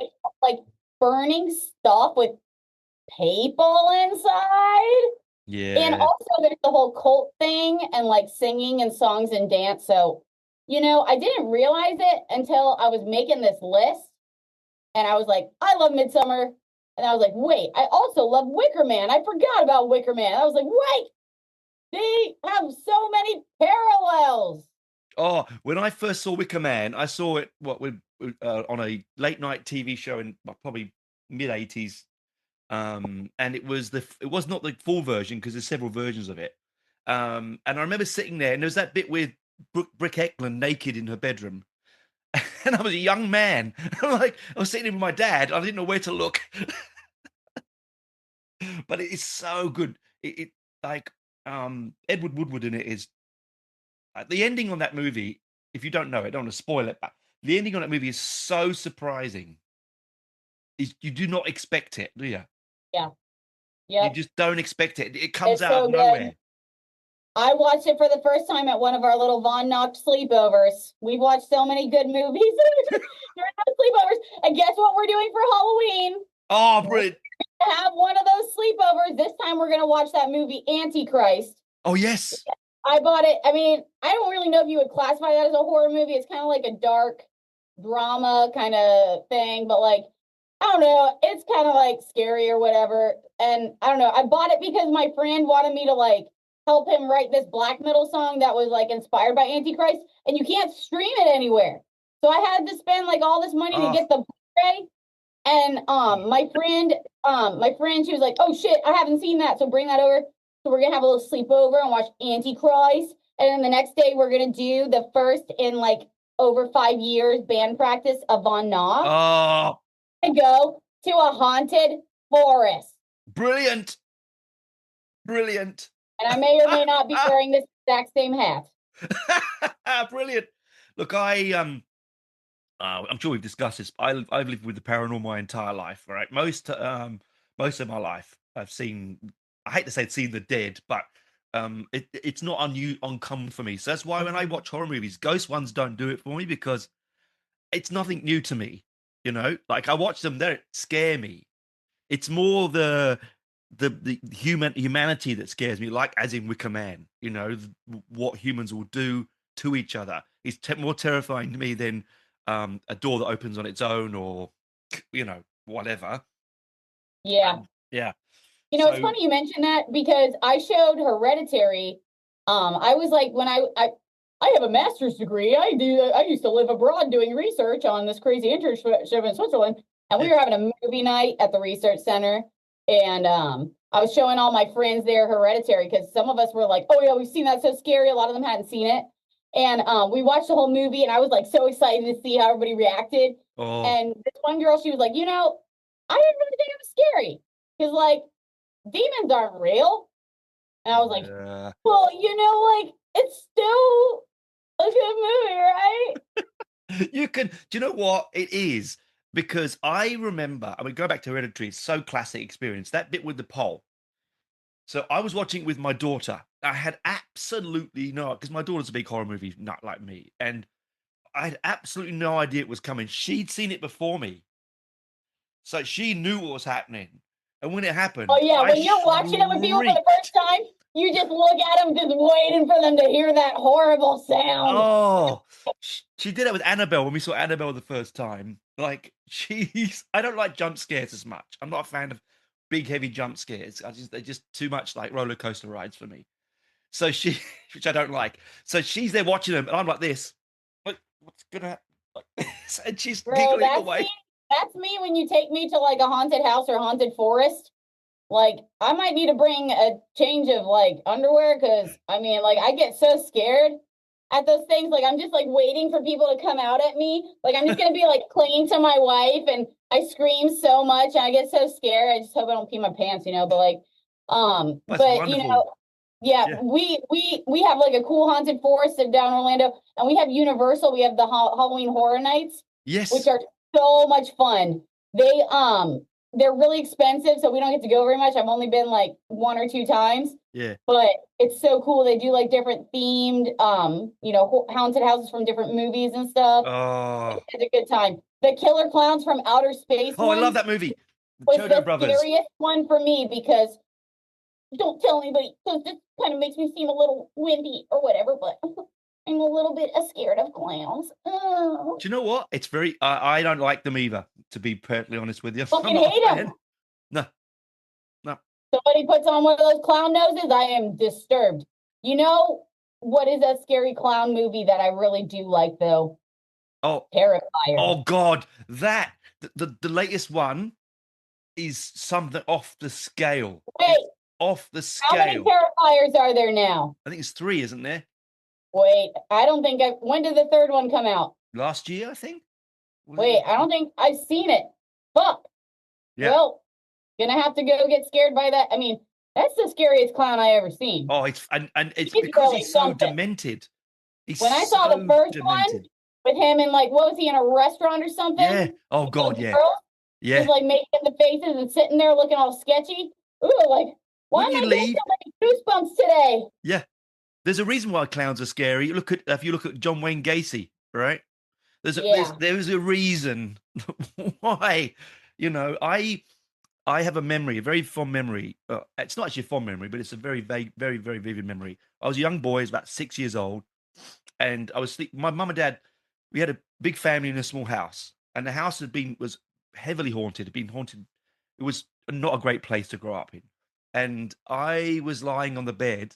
like burning stuff with people inside. Yeah. And also there's the whole cult thing and like singing and songs and dance. So, I didn't realize it until I was making this list. And I was like, I love Midsummer. And I was like, wait, I also love Wicker Man. I forgot about Wicker Man. I was like, wait, they have so many parallels. Oh, when I first saw Wicker Man, I saw it on a late night TV show in probably mid 80s. And it was not the full version because there's several versions of it. And I remember sitting there, and there was that bit with Brick Eklund naked in her bedroom. And I was a young man. I was sitting here with my dad. I didn't know where to look. But it is so good. Edward Woodward in it is the ending on that movie. If you don't know it, I don't want to spoil it, but the ending on that movie is so surprising. You do not expect it, do you? Yeah. Yeah. You just don't expect it. It comes out of nowhere. Good. I watched it for the first time at one of our little Von Knocht sleepovers. We've watched so many good movies during those sleepovers. And guess what we're doing for Halloween? Oh, brilliant. We're gonna have one of those sleepovers. This time we're going to watch that movie Antichrist. Oh, yes. I bought it. I mean, I don't really know if you would classify that as a horror movie. It's kind of like a dark drama kind of thing. But like, I don't know. It's kind of like scary or whatever. And I don't know. I bought it because my friend wanted me to like help him write this black metal song that was like inspired by Antichrist, and you can't stream it anywhere. So I had to spend like all this money to get the Blu-ray. And my friend, she was like, "Oh shit, I haven't seen that, so bring that over." So we're gonna have a little sleepover and watch Antichrist, and then the next day we're gonna do the first in like over 5 years band practice of Von Knocht. Oh, and go to a haunted forest. Brilliant. And I may or may not be wearing this exact same hat. Brilliant. Look, I'm sure we've discussed this. I've lived with the paranormal my entire life, right? Most of my life, I've seen. I hate to say seen the dead, but it's not uncommon for me. So that's why when I watch horror movies, ghost ones don't do it for me because it's nothing new to me. Like I watch them, they scare me. It's more the humanity that scares me, like as in Wicker Man. What humans will do to each other is more terrifying to me than a door that opens on its own, or whatever. Yeah. Yeah. It's funny you mentioned that, because I showed Hereditary. I was like, when I have a master's degree. I used to live abroad doing research on this crazy internship in Switzerland, and we were having a movie night at the research center. And I was showing all my friends there Hereditary, because some of us were like, "Oh yeah, we've seen that, so scary." A lot of them hadn't seen it, and we watched the whole movie, and I was like so excited to see how everybody reacted. Oh. And this one girl, she was like, "I didn't really think it was scary, because like demons aren't real." And I was like, "Well, it's still a good movie, right?" Do you know what it is? Because I remember, go back to Hereditary, it's so classic experience, that bit with the pole. So I was watching it with my daughter. I had absolutely no, because my daughter's a big horror movie nut like me, and I had absolutely no idea it was coming. She'd seen it before me, so she knew what was happening. And when it happened, oh yeah, when you're watching it with people for the first time, you just look at them, just waiting for them to hear that horrible sound. Oh, she did it with Annabelle when we saw Annabelle the first time. Like, I don't like jump scares as much. I'm not a fan of big, heavy jump scares. They're just too much like roller coaster rides for me. So which I don't like. So she's there watching them, and I'm like this. Like, what's gonna happen? And she's giggling away. That's me when you take me to like a haunted house or haunted forest. Like, I might need to bring a change of like underwear, because I get so scared at those things. Like, I'm just like waiting for people to come out at me. Like, I'm just gonna be like clinging to my wife, and I scream so much and I get so scared. I just hope I don't pee my pants, but like, That's but wonderful. yeah, we have like a cool haunted forest down in Orlando, and we have Universal. We have the Halloween Horror Nights, yes, which are so much fun. They're really expensive, so we don't get to go very much. I've only been like 1 or 2 times. Yeah. But it's so cool. They do like different themed, haunted houses from different movies and stuff. Oh, It's a good time. The Killer Clowns from Outer Space. I love that movie. Was the scariest one for me, because don't tell anybody, because this kind of makes me seem a little wimpy or whatever, but I'm a little bit scared of clowns. Oh. Do you know what? It's very. I don't like them either, to be perfectly honest with you. Fucking hate them. No. Somebody puts on one of those clown noses, I am disturbed. You know what is a scary clown movie that I really do like, though? Oh, Terrifier. Oh God, that the latest one is something off the scale. Wait, off the scale. How many Terrifiers are there now? I think it's 3, isn't there? Wait, I don't think when did the 3rd one come out? Last year, I think. Wait, I don't think I've seen it. Fuck. Yeah. Well, gonna have to go get scared by that. That's the scariest clown I ever seen. Oh, it's because he's so demented. When I saw the first one with him in like, what was he, in a restaurant or something? Yeah. Oh God, yeah. Yeah. He's like making the faces and sitting there looking all sketchy. Ooh, like, why am I getting so many goosebumps today? Yeah. There's a reason why clowns are scary. If you look at John Wayne Gacy, right? There's a reason why. I have a memory, a very fond memory. It's not actually a fond memory, but it's a very vague, very, very vivid memory. I was a young boy, I was about 6 years old, and I was my mum and dad. We had a big family in a small house, and the house was heavily haunted. Had been haunted. It was not a great place to grow up in, and I was lying on the bed,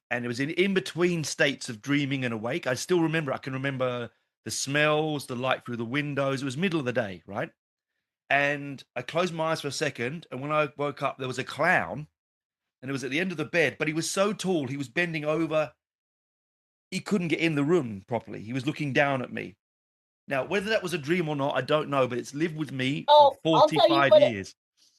and it was in between states of dreaming and awake. I still remember. I can remember the smells, the light through the windows. It was middle of the day, right? And I closed my eyes for a second, and when I woke up, there was a clown, and it was at the end of the bed, but he was so tall, he was bending over. He couldn't get in the room properly. He was looking down at me. Now, whether that was a dream or not, I don't know, but it's lived with me for 45 years.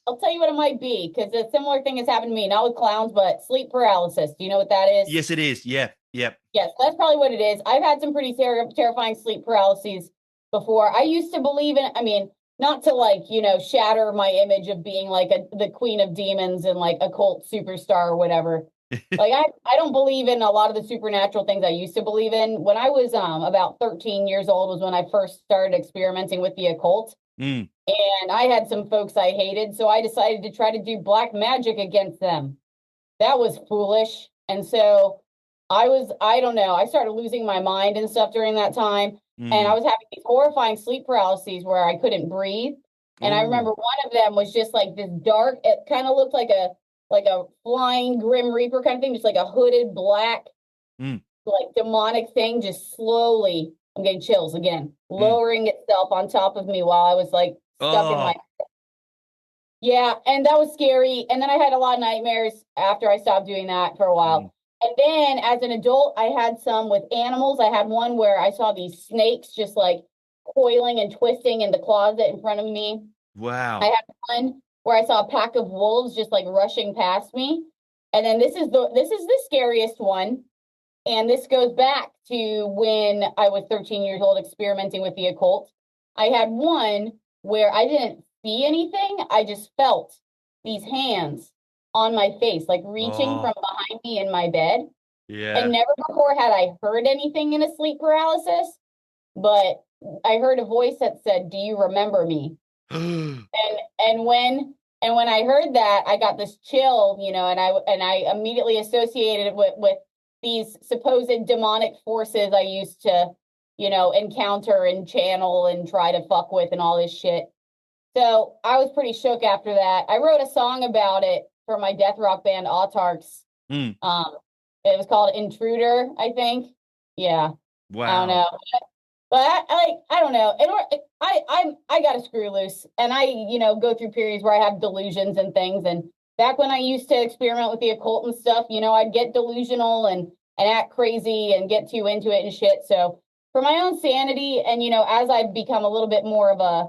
I'll tell you what it might be, because a similar thing has happened to me, not with clowns, but sleep paralysis. Do you know what that is? Yes, it is. Yeah. Yes, that's probably what it is. I've had some pretty terrifying sleep paralyses before. I used to believe in, not to like, shatter my image of being like the queen of demons and like a cult superstar or whatever. Like I don't believe in a lot of the supernatural things I used to believe in. When I was about 13 years old was when I first started experimenting with the occult. And I had some folks I hated, so I decided to try to do black magic against them. That was foolish. And so I don't know, I started losing my mind and stuff during that time. And I Mm. was having these horrifying sleep paralyses where I couldn't breathe. And I remember Ooh. one of them was just like this dark, it kind of looked like a flying Grim Reaper kind of thing, just like a hooded black, Mm. like demonic thing, just slowly, I'm getting chills again, Mm. lowering itself on top of me while I was like stuck in my, Oh. yeah, and that was scary. And then I had a lot of nightmares after I stopped doing that for a Mm. while. And then as an adult, I had some with animals. I had one where I saw these snakes just like coiling and twisting in the closet in front of me. I Wow. had one where I saw a pack of wolves just like rushing past me. And then this is the scariest one. And this goes back to when I was 13 years old experimenting with the occult. I had one where I didn't see anything. I just felt these hands on my face, like reaching Oh, from behind me in my bed. And yeah. never before had I heard anything in a sleep paralysis, but I heard a voice that said, "Do you remember me?" And and when and when I heard that, I got this chill, and I immediately associated it with these supposed demonic forces I used to, encounter and channel and try to fuck with and all this shit. So I was pretty shook after that. I wrote a song about it for my death rock band Autarchs. Mm. It was called Intruder, I think. Yeah, I don't Wow. know. But I don't know. I got a screw loose, and I go through periods where I have delusions and things. And back when I used to experiment with the occult and stuff, I'd get delusional and act crazy and get too into it and shit. So for my own sanity, and as I've become a little bit more of a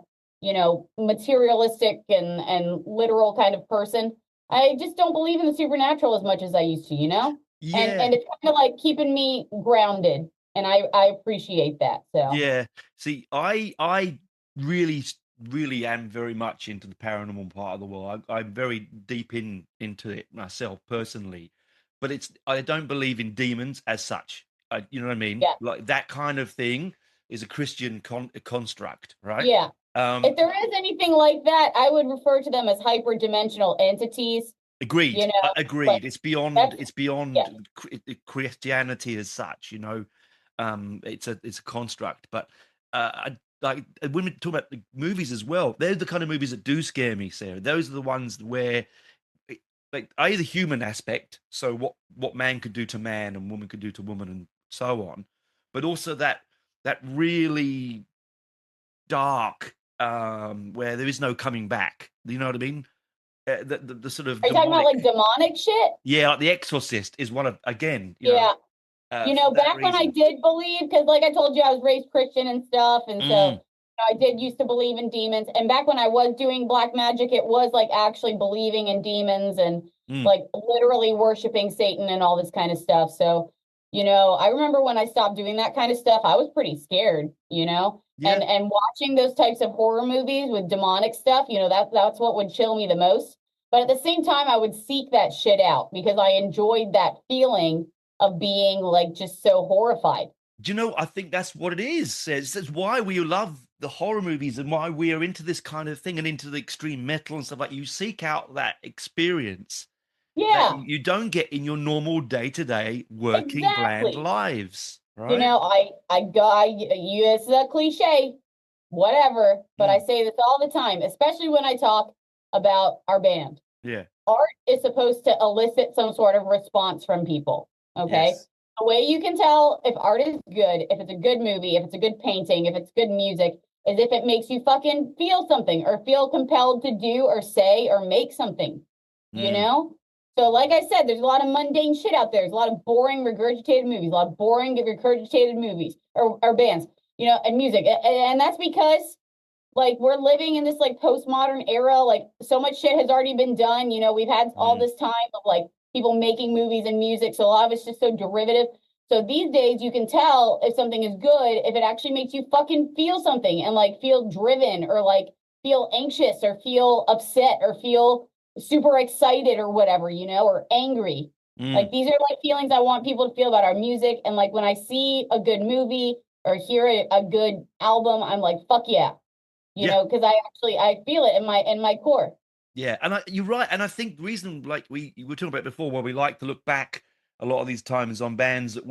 materialistic and literal kind of person, I just don't believe in the supernatural as much as I used to. Yeah. And it's kind of like keeping me grounded, and I appreciate that. So Yeah. See, I really really am very much into the paranormal part of the world. I'm very deep into it myself personally, but I don't believe in demons as such. You know what I mean? yeah, Like that kind of thing is a Christian construct, right? yeah. Um, If there is anything like that, I would refer to them as hyperdimensional entities. Agreed. Like Agreed. that's It's yeah, beyond Christianity as such. It's a construct. But like when we talk about the movies as well, they're the kind of movies that do scare me, Sarah. Those are the ones where, like, the human aspect. So what man could do to man and woman could do to woman and so on, but also that really dark where there is no coming back. You know what I mean? The sort of are you talking about demonic. like demonic shit? Yeah, like The Exorcist is one of, again, Yeah. for that Back when I reason. did believe, because like I told you, I was raised Christian and stuff, and so Mm, I did used to believe in demons. And back when I was doing black magic, it was like actually believing in demons and mm, like literally worshiping Satan and all this kind of stuff. So, I remember when I stopped doing that kind of stuff, I was pretty scared, yeah, and watching those types of horror movies with demonic stuff, that's what would chill me the most. But at the same time, I would seek that shit out because I enjoyed that feeling of being like just so horrified. do you know? I think that's what it is. It's why we love the horror movies and why we are into this kind of thing and into the extreme metal and stuff like. You seek out that experience that Yeah, you don't get in your normal day-to-day working bland exactly. lives, right? It's a cliche, whatever, but I Mm, say this all the time, especially when I talk about our band. yeah. Art is supposed to elicit some sort of response from people. Okay. Yes. The way you can tell if art is good, if it's a good movie, if it's a good painting, if it's good music, is if it makes you fucking feel something or feel compelled to do or say or make something, you Mm, know? So, like I said, there's a lot of mundane shit out there. There's a lot of boring, regurgitated movies, a lot of boring, regurgitated movies or bands, and music. And that's because like we're living in this like postmodern era, like so much shit has already been done. We've had all mm, this time of like people making movies and music, so a lot of it's just so derivative. So these days you can tell if something is good if it actually makes you fucking feel something and like feel driven or like feel anxious or feel upset or feel super excited or whatever, or angry. mm. Like these are like feelings I want people to feel about our music. And like when I see a good movie or hear a good album, I'm like, fuck yeah, Yeah. because I feel it in my core. Yeah, and you're right. And I think the reason, like we were talking about before, where we like to look back a lot of these times on bands that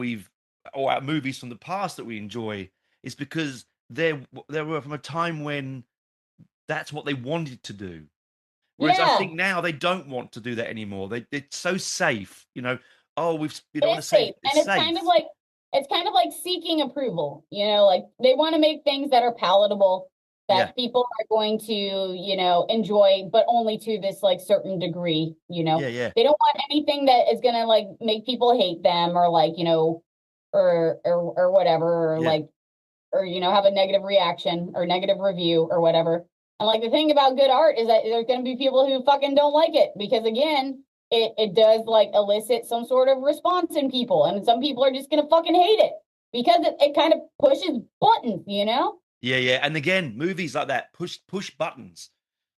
or movies from the past that we enjoy, is because they were from a time when that's what they wanted to do. Whereas I Yeah, think now they don't want to do that anymore. It's so safe, Oh, we don't want it to is say safe, it's and safe. it's kind of like seeking approval. Like they want to make things that are palatable, that people are going to enjoy, but only to this like certain degree. Yeah. They don't want anything that is gonna like make people hate them, or like or whatever, or Yeah. like, or have a negative reaction or negative review or whatever. And like the thing about good art is that there's going to be people who fucking don't like it, because again, it does like elicit some sort of response in people, and some people are just going to fucking hate it because it kind of pushes buttons. Yeah. And again, movies like that push buttons.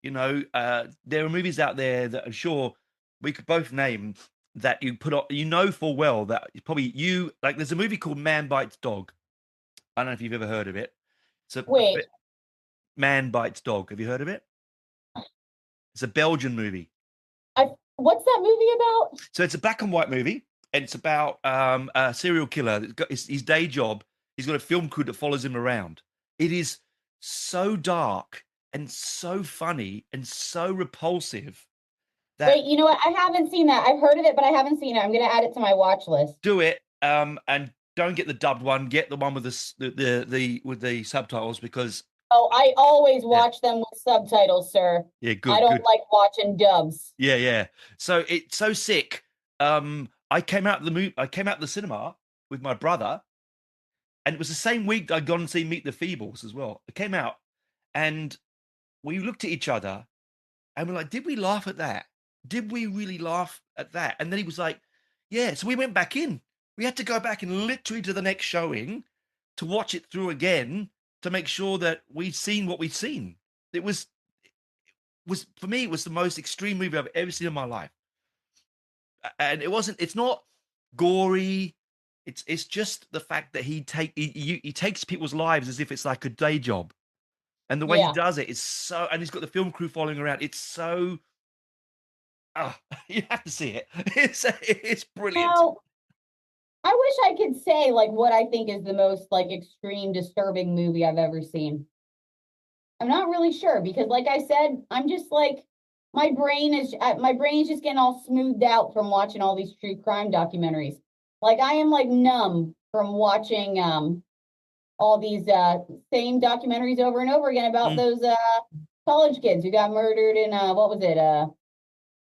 There are movies out there that I'm sure we could both name that you put on, full well that probably like. There's a movie called Man Bites Dog. I don't know if you've ever heard of it. Wait, Man Bites Dog. Have you heard of it? It's a Belgian movie. what's that movie about? So it's a black and white movie, and it's about a serial killer. That's got his day job. He's got a film crew that follows him around. It is so dark and so funny and so repulsive. Wait, you know what? I haven't seen that. I've heard of it, but I haven't seen it. I'm going to add it to my watch list. Do it, and don't get the dubbed one. Get the one with the subtitles, because Oh, I always watch them with subtitles, sir. Yeah, good. I don't good. like watching dubs. Yeah. So it's so sick. I came out the cinema with my brother, and it was the same week I'd gone and seen Meet the Feebles as well. I came out, and we looked at each other, and we're like, "Did we laugh at that? Did we really laugh at that?" And then he was like, "Yeah." So we went back in. We had to go back and literally to the next showing to watch it through again to make sure that we'd seen what we'd seen. It was for me, it was the most extreme movie I've ever seen in my life. And it's not gory. It's just the fact that he takes people's lives as if it's like a day job. And the way he does it is so, and he's got the film crew following around. It's so, you have to see it. It's brilliant. Now, I wish I could say like what I think is the most like extreme, disturbing movie I've ever seen. I'm not really sure, because like I said, I'm just like, my brain is just getting all smoothed out from watching all these true crime documentaries. Like I am like numb from watching all these same documentaries over and over again about those college kids who got murdered in what was it,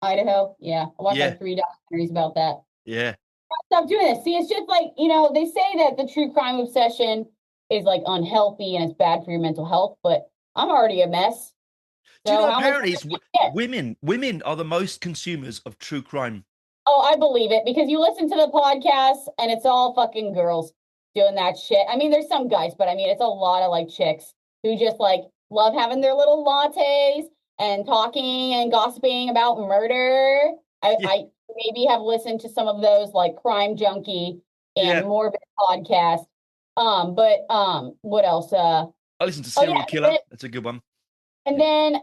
Idaho? Yeah, I watched like 3 documentaries about that. Yeah. Stop doing this. See, it's just like, they say that the true crime obsession is like unhealthy and it's bad for your mental health, but I'm already a mess. Do you know, apparently it's women are the most consumers of true crime. Oh, I believe it, because you listen to the podcast and it's all fucking girls doing that shit. I mean, there's some guys, but I mean, it's a lot of like chicks who just like love having their little lattes and talking and gossiping about murder. I maybe have listened to some of those like Crime Junkie and Morbid podcast. But what else? I listen to Serial Killer. That's a good one. And then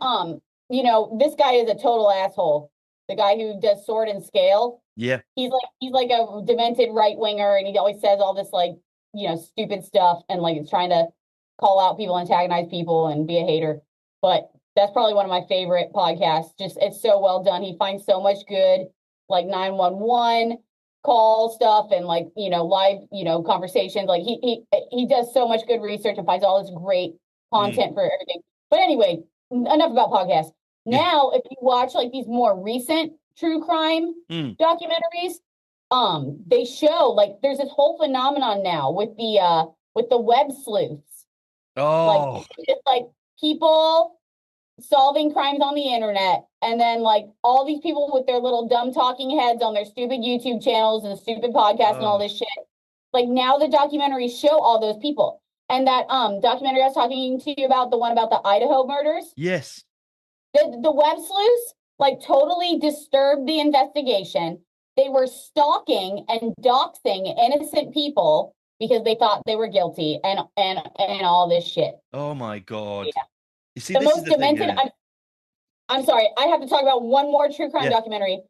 this guy is a total asshole. The guy who does Sword and Scale. Yeah. He's like a demented right winger, and he always says all this like, stupid stuff, and like it's trying to call out people, antagonize people, and be a hater. But that's probably one of my favorite podcasts. Just, it's so well done. He finds so much good, like 911 call stuff and like, live, conversations. Like he does so much good research and finds all this great content for everything. But anyway, enough about podcasts. Now, if you watch like these more recent true crime documentaries, they show like there's this whole phenomenon now with the web sleuths. Oh, like it's like people solving crimes on the internet, and then like all these people with their little dumb talking heads on their stupid YouTube channels and stupid podcasts and all this shit. Like now the documentaries show all those people. And that documentary I was talking to you about, the one about the Idaho murders. Yes. The web sleuths like totally disturbed the investigation. They were stalking and doxing innocent people because they thought they were guilty and all this shit. Oh my God. Yeah. You see, the this most is the demented. thing, I'm sorry. I have to talk about one more true crime documentary.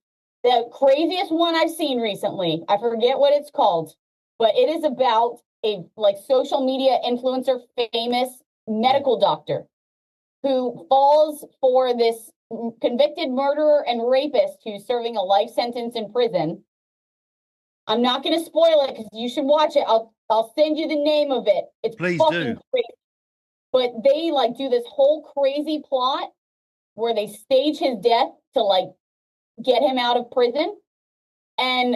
The craziest one I've seen recently, I forget what it's called, but it is about a like social media influencer, famous medical doctor who falls for this convicted murderer and rapist who's serving a life sentence in prison. I'm not going to spoil it because you should watch it. I'll send you the name of it. It's Please fucking do. crazy. But they like do this whole crazy plot where they stage his death to like get him out of prison, and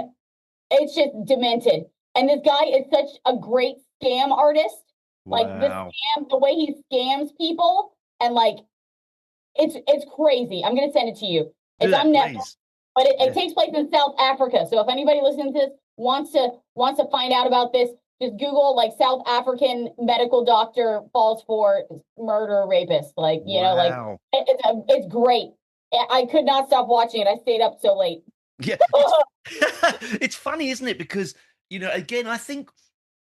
it's just demented. And this guy is such a great scam artist. Like the way he scams people, and like it's crazy. I'm gonna send it to you. It's on Netflix, but it takes place in South Africa. So if anybody listening to this wants to find out about this, just Google like South African medical doctor falls for murder rapist. Like, you know, like it's great. I could not stop watching it. I stayed up so late. Yeah. It's funny, isn't it? Because, you know, again, I think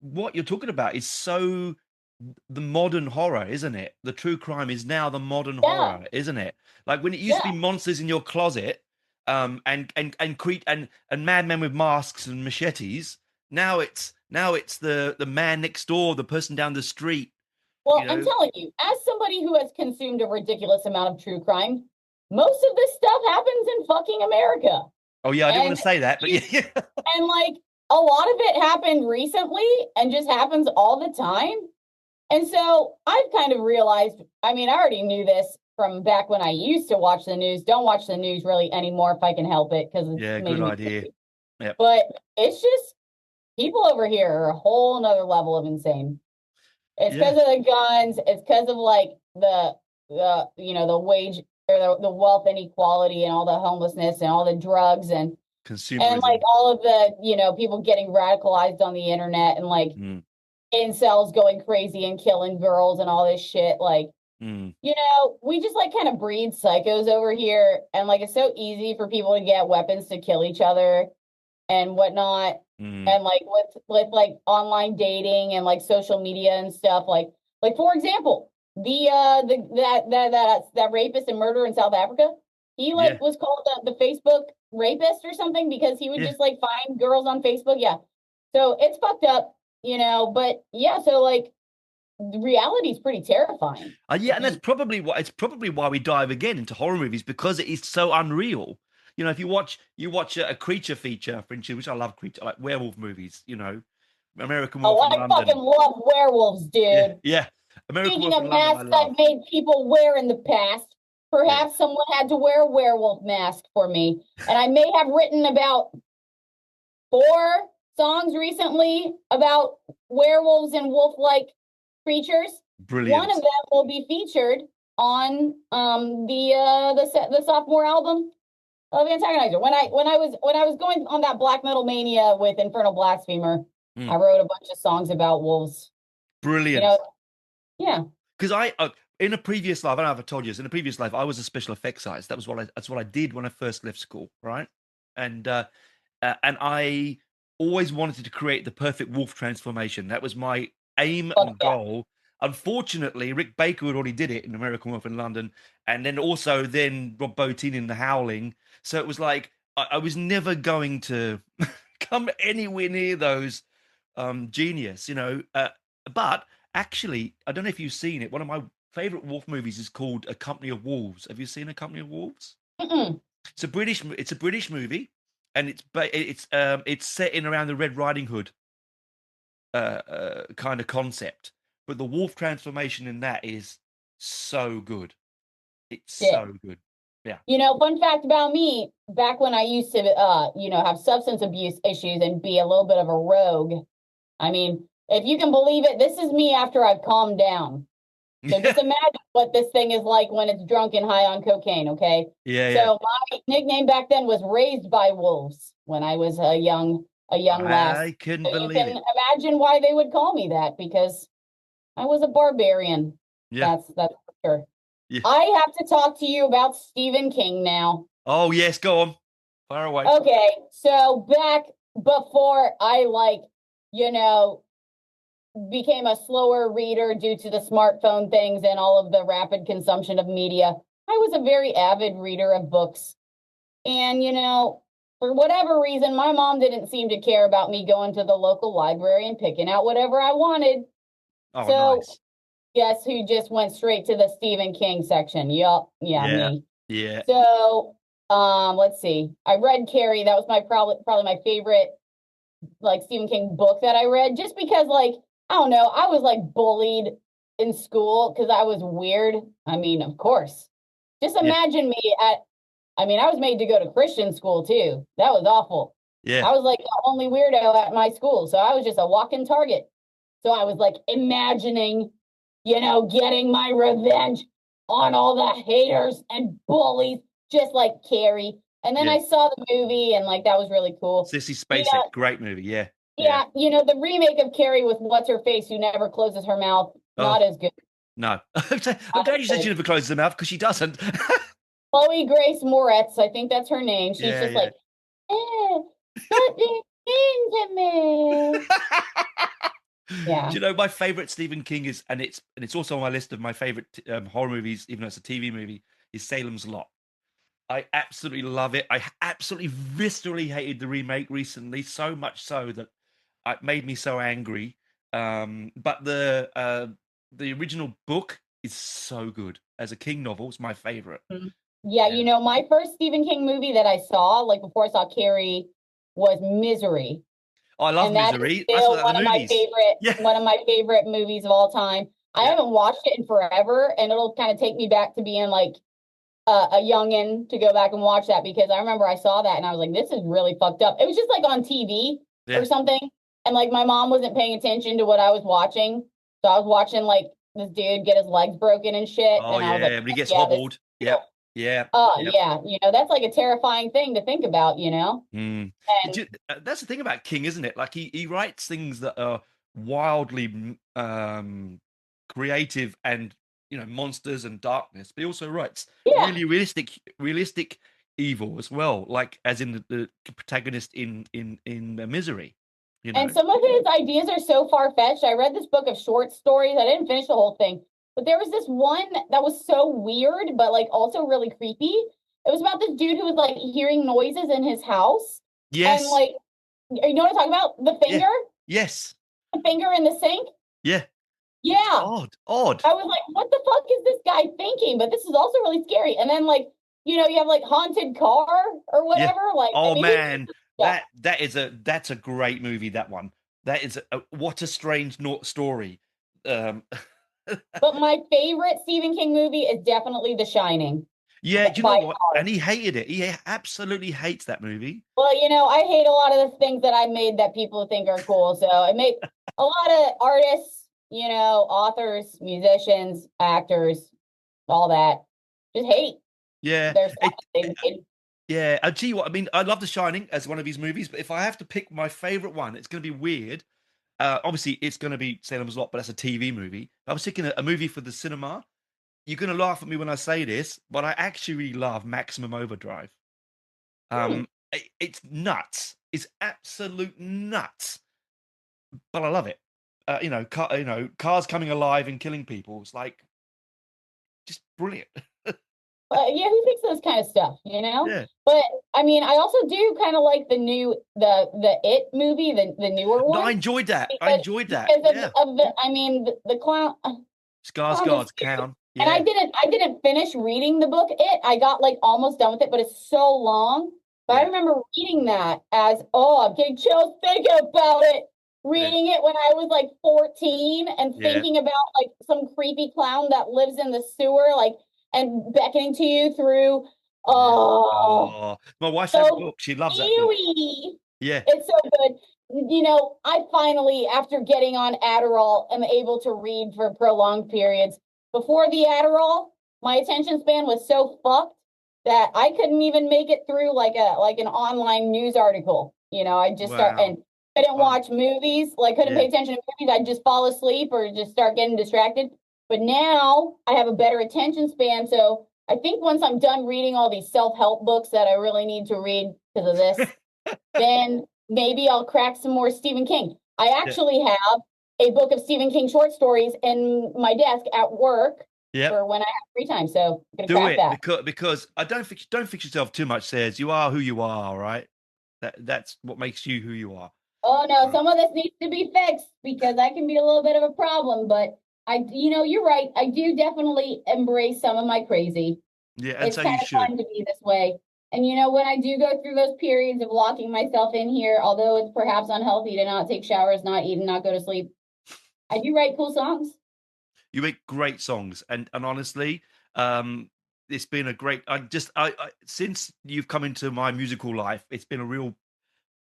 what you're talking about is so the modern horror, isn't it? The true crime is now the modern horror, isn't it? Like when it used to be monsters in your closet, and madmen with masks and machetes. Now it's the man next door, the person down the street. Well, I'm telling you, as somebody who has consumed a ridiculous amount of true crime, most of this stuff happens in fucking America. Oh yeah, I didn't want to say that, but yeah. And like a lot of it happened recently and just happens all the time. And so I've kind of realized, I mean, I already knew this from back when I used to watch the news. Don't watch the news really anymore if I can help it, because it's good idea. Yep. But it's just people over here are a whole nother level of insane. It's because of the guns. It's because of like the you know, the wage or the wealth inequality and all the homelessness and all the drugs and like all of the, you know, people getting radicalized on the internet and like incels going crazy and killing girls and all this shit. Like, you know, we just like kind of breed psychos over here, and like it's so easy for people to get weapons to kill each other and whatnot. And like with like online dating and like social media and stuff, like for example, that rapist and murderer in South Africa, he like was called the Facebook rapist or something because he would just like find girls on Facebook. Yeah, so it's fucked up, you know. But yeah, so like the reality is pretty terrifying. And that's probably why we dive again into horror movies, because it is so unreal. You know, if you watch a creature feature, for instance, which I love, like werewolf movies, you know, American Wolf in London. I fucking love werewolves, dude. Yeah. American Speaking of masks I've made people wear in the past, perhaps someone had to wear a werewolf mask for me. And I may have written about 4 songs recently about werewolves and wolf-like creatures. Brilliant. One of them will be featured on the sophomore album of Antagonizer. When I was going on that black metal mania with Infernal Blasphemer, I wrote a bunch of songs about wolves. Brilliant. You know, yeah. Because I in a previous life, I don't know if I told you this, in a previous life, I was a special effects artist. That's what I did when I first left school, right? And I always wanted to create the perfect wolf transformation. That was my aim and goal. Unfortunately, Rick Baker had already did it in American Wolf in London, and then Rob Bottin in The Howling. So it was like I was never going to come anywhere near those genius, you know. But actually, I don't know if you've seen it. One of my favorite wolf movies is called A Company of Wolves. Have you seen A Company of Wolves? It's a British movie, and it's set in around the Red Riding Hood kind of concept. But the wolf transformation in that is so good. It's so good. Yeah. You know, fun fact about me, back when I used to, you know, have substance abuse issues and be a little bit of a rogue. I mean, if you can believe it, this is me after I've calmed down. So just imagine what this thing is like when it's drunk and high on cocaine, okay? So my nickname back then was Raised by Wolves when I was a young lass. I couldn't believe it. You can imagine why they would call me that, because I was a barbarian. Yeah. That's for sure. Yeah. I have to talk to you about Stephen King now. Oh, yes, go on. Fire away. Okay, so back before I, like, you know, became a slower reader due to the smartphone things and all of the rapid consumption of media, I was a very avid reader of books. And, you know, for whatever reason, my mom didn't seem to care about me going to the local library and picking out whatever I wanted. Oh, So nice. guess who just went straight to the Stephen King section? Yup. Yeah, Yeah. me. Yeah. So, let's see. I read Carrie. That was my probably my favorite like Stephen King book that I read, just because like I don't know, I was like bullied in school because I was weird. I mean, of course. Just Yeah. imagine me I was made to go to Christian school too. That was awful. Yeah. I was like the only weirdo at my school, so I was just a walking target. So I was like imagining, getting my revenge on all the haters and bullies, just like Carrie. And then Yeah. I saw the movie, and like that was really cool. Sissy Spacek, great movie. Yeah. Yeah, the remake of Carrie with what's her face who never closes her mouth, not as good. No. I'm glad you said she never closes her mouth because she doesn't. Chloe Grace Moretz, I think that's her name. She's Yeah, just yeah. like, something into me. Yeah. Do you know my favorite Stephen King is, and it's also on my list of my favorite horror movies, even though it's a TV movie, is Salem's Lot. I absolutely love it. I absolutely viscerally hated the remake recently, so much so that it made me so angry. But the original book is so good. As a King novel, it's my favorite. Yeah, my first Stephen King movie that I saw, like before I saw Carrie, was Misery. I love And that is Misery. still one of my favorite movies of all time. I haven't watched it in forever, and it'll kind of take me back to being like a youngin' to go back and watch that, because I remember I saw that and I was like, this is really fucked up. It was just like on TV or something, and like my mom wasn't paying attention to what I was watching, so I was watching like this dude get his legs broken and shit. Oh, and I was like, but he gets hobbled. Yeah. Yeah. Oh, yeah. That's like a terrifying thing to think about, Mm. And That's the thing about King, isn't it? Like he writes things that are wildly creative and monsters and darkness, but he also writes really realistic evil as well, like as in the protagonist in Misery. And some of his ideas are so far-fetched. I read this book of short stories. I didn't finish the whole thing. But there was this one that was so weird, but like also really creepy. It was about this dude who was like hearing noises in his house. Yes. And like, you know what I'm talking about? The finger? Yeah. Yes. The finger in the sink? Yeah. Yeah. Odd. I was like, what the fuck is this guy thinking? But this is also really scary. And then like, you have like Haunted Car or whatever. Yeah. Like, oh man, that's a great movie. That one. That is what a strange story. But my favorite Stephen King movie is definitely The Shining. Yeah, do you know what? And he hated it. He absolutely hates that movie. Well, I hate a lot of the things that I made that people think are cool. So it made a lot of artists, authors, musicians, actors, all that, just hate. Yeah. Yeah. I'll tell you what, I mean, I love The Shining as one of his movies, but if I have to pick my favorite one, it's going to be weird. Obviously, it's going to be Salem's Lot, but that's a TV movie. I was thinking a movie for the cinema. You're going to laugh at me when I say this, but I actually really love Maximum Overdrive. It's nuts. It's absolute nuts. But I love it. Cars coming alive and killing people. It's like just brilliant. Who thinks those kind of stuff, Yeah. But I mean, I also do kind of like the It movie, the newer one. No, I enjoyed that. Because of the clown. Skarsgård's clown. Yeah. And I didn't finish reading the book It. I got like almost done with it, but it's so long. But I remember reading that as, I'm getting chills thinking about it. Reading it when I was like 14 and thinking about like some creepy clown that lives in the sewer, like, and beckoning to you through. My wife's favorite book. She loves that book. Yeah. It's so good. I finally, after getting on Adderall, am able to read for prolonged periods. Before the Adderall, my attention span was so fucked that I couldn't even make it through like an online news article. I just start and couldn't watch movies, couldn't pay attention to movies. I'd just fall asleep or just start getting distracted. But now I have a better attention span. So I think once I'm done reading all these self-help books that I really need to read because of this, then maybe I'll crack some more Stephen King. I actually have a book of Stephen King short stories in my desk at work for when I have free time. So I'm gonna crack that. Because I don't fix yourself too much, Says. You are who you are, right? That's what makes you who you are. Oh no, some of this needs to be fixed because I can be a little bit of a problem, but you're right. I do definitely embrace some of my crazy. Yeah, and It's so kind you of should. fun to be this way. And when I do go through those periods of locking myself in here, although it's perhaps unhealthy to not take showers, not eat, and not go to sleep, I do write cool songs. You make great songs, and honestly, um, it's been a great. I since you've come into my musical life, it's been a real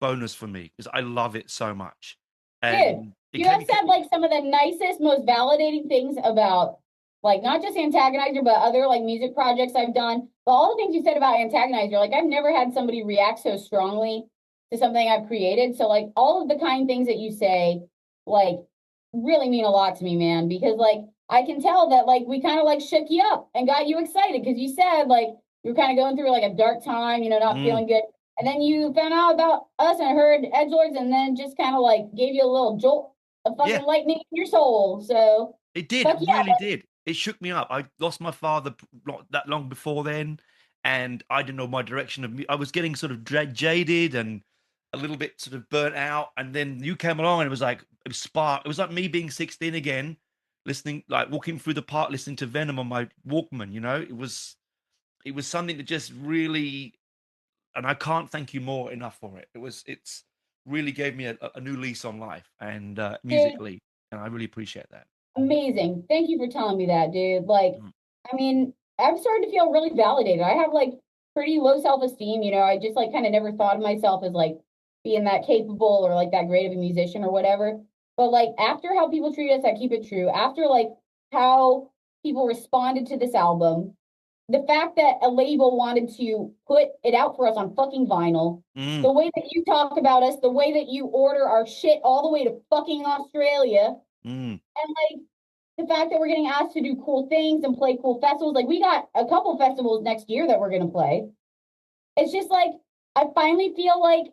bonus for me because I love it so much. Dude, And it you came, have said like some of the nicest, most validating things about like not just Antagonizer, but other like music projects I've done. But all the things you said about Antagonizer, like I've never had somebody react so strongly to something I've created. So like all of the kind things that you say, like really mean a lot to me, man, because like I can tell that like we kind of like shook you up and got you excited because you said like you were kind of going through like a dark time, not feeling good. And then you found out about us and heard Edgelords and then just kind of like gave you a little jolt of fucking yeah, lightning in your soul. So it did. It fuck yeah. really did. It shook me up. I lost my father not that long before then, and I didn't know my direction of. I was getting sort of jaded and a little bit sort of burnt out. And then you came along, and it was like a spark. It was like me being 16 again, listening, like walking through the park, listening to Venom on my Walkman. It was something that just really, and I can't thank you more enough for it. It's really gave me a new lease on life and Dude, musically, and I really appreciate that. amazing. Thank you for telling me that, dude. Like, Mm. I mean, I'm starting to feel really validated. I have like pretty low self-esteem, I just like kind of never thought of myself as like being that capable or like that great of a musician or whatever. But like after how people treat us at Keep It True, after like how people responded to this album, the fact that a label wanted to put it out for us on fucking vinyl, Mm. the way that you talk about us, the way that you order our shit all the way to fucking Australia, Mm. and like the fact that we're getting asked to do cool things and play cool festivals. Like we got a couple festivals next year that we're gonna play. It's just like I finally feel like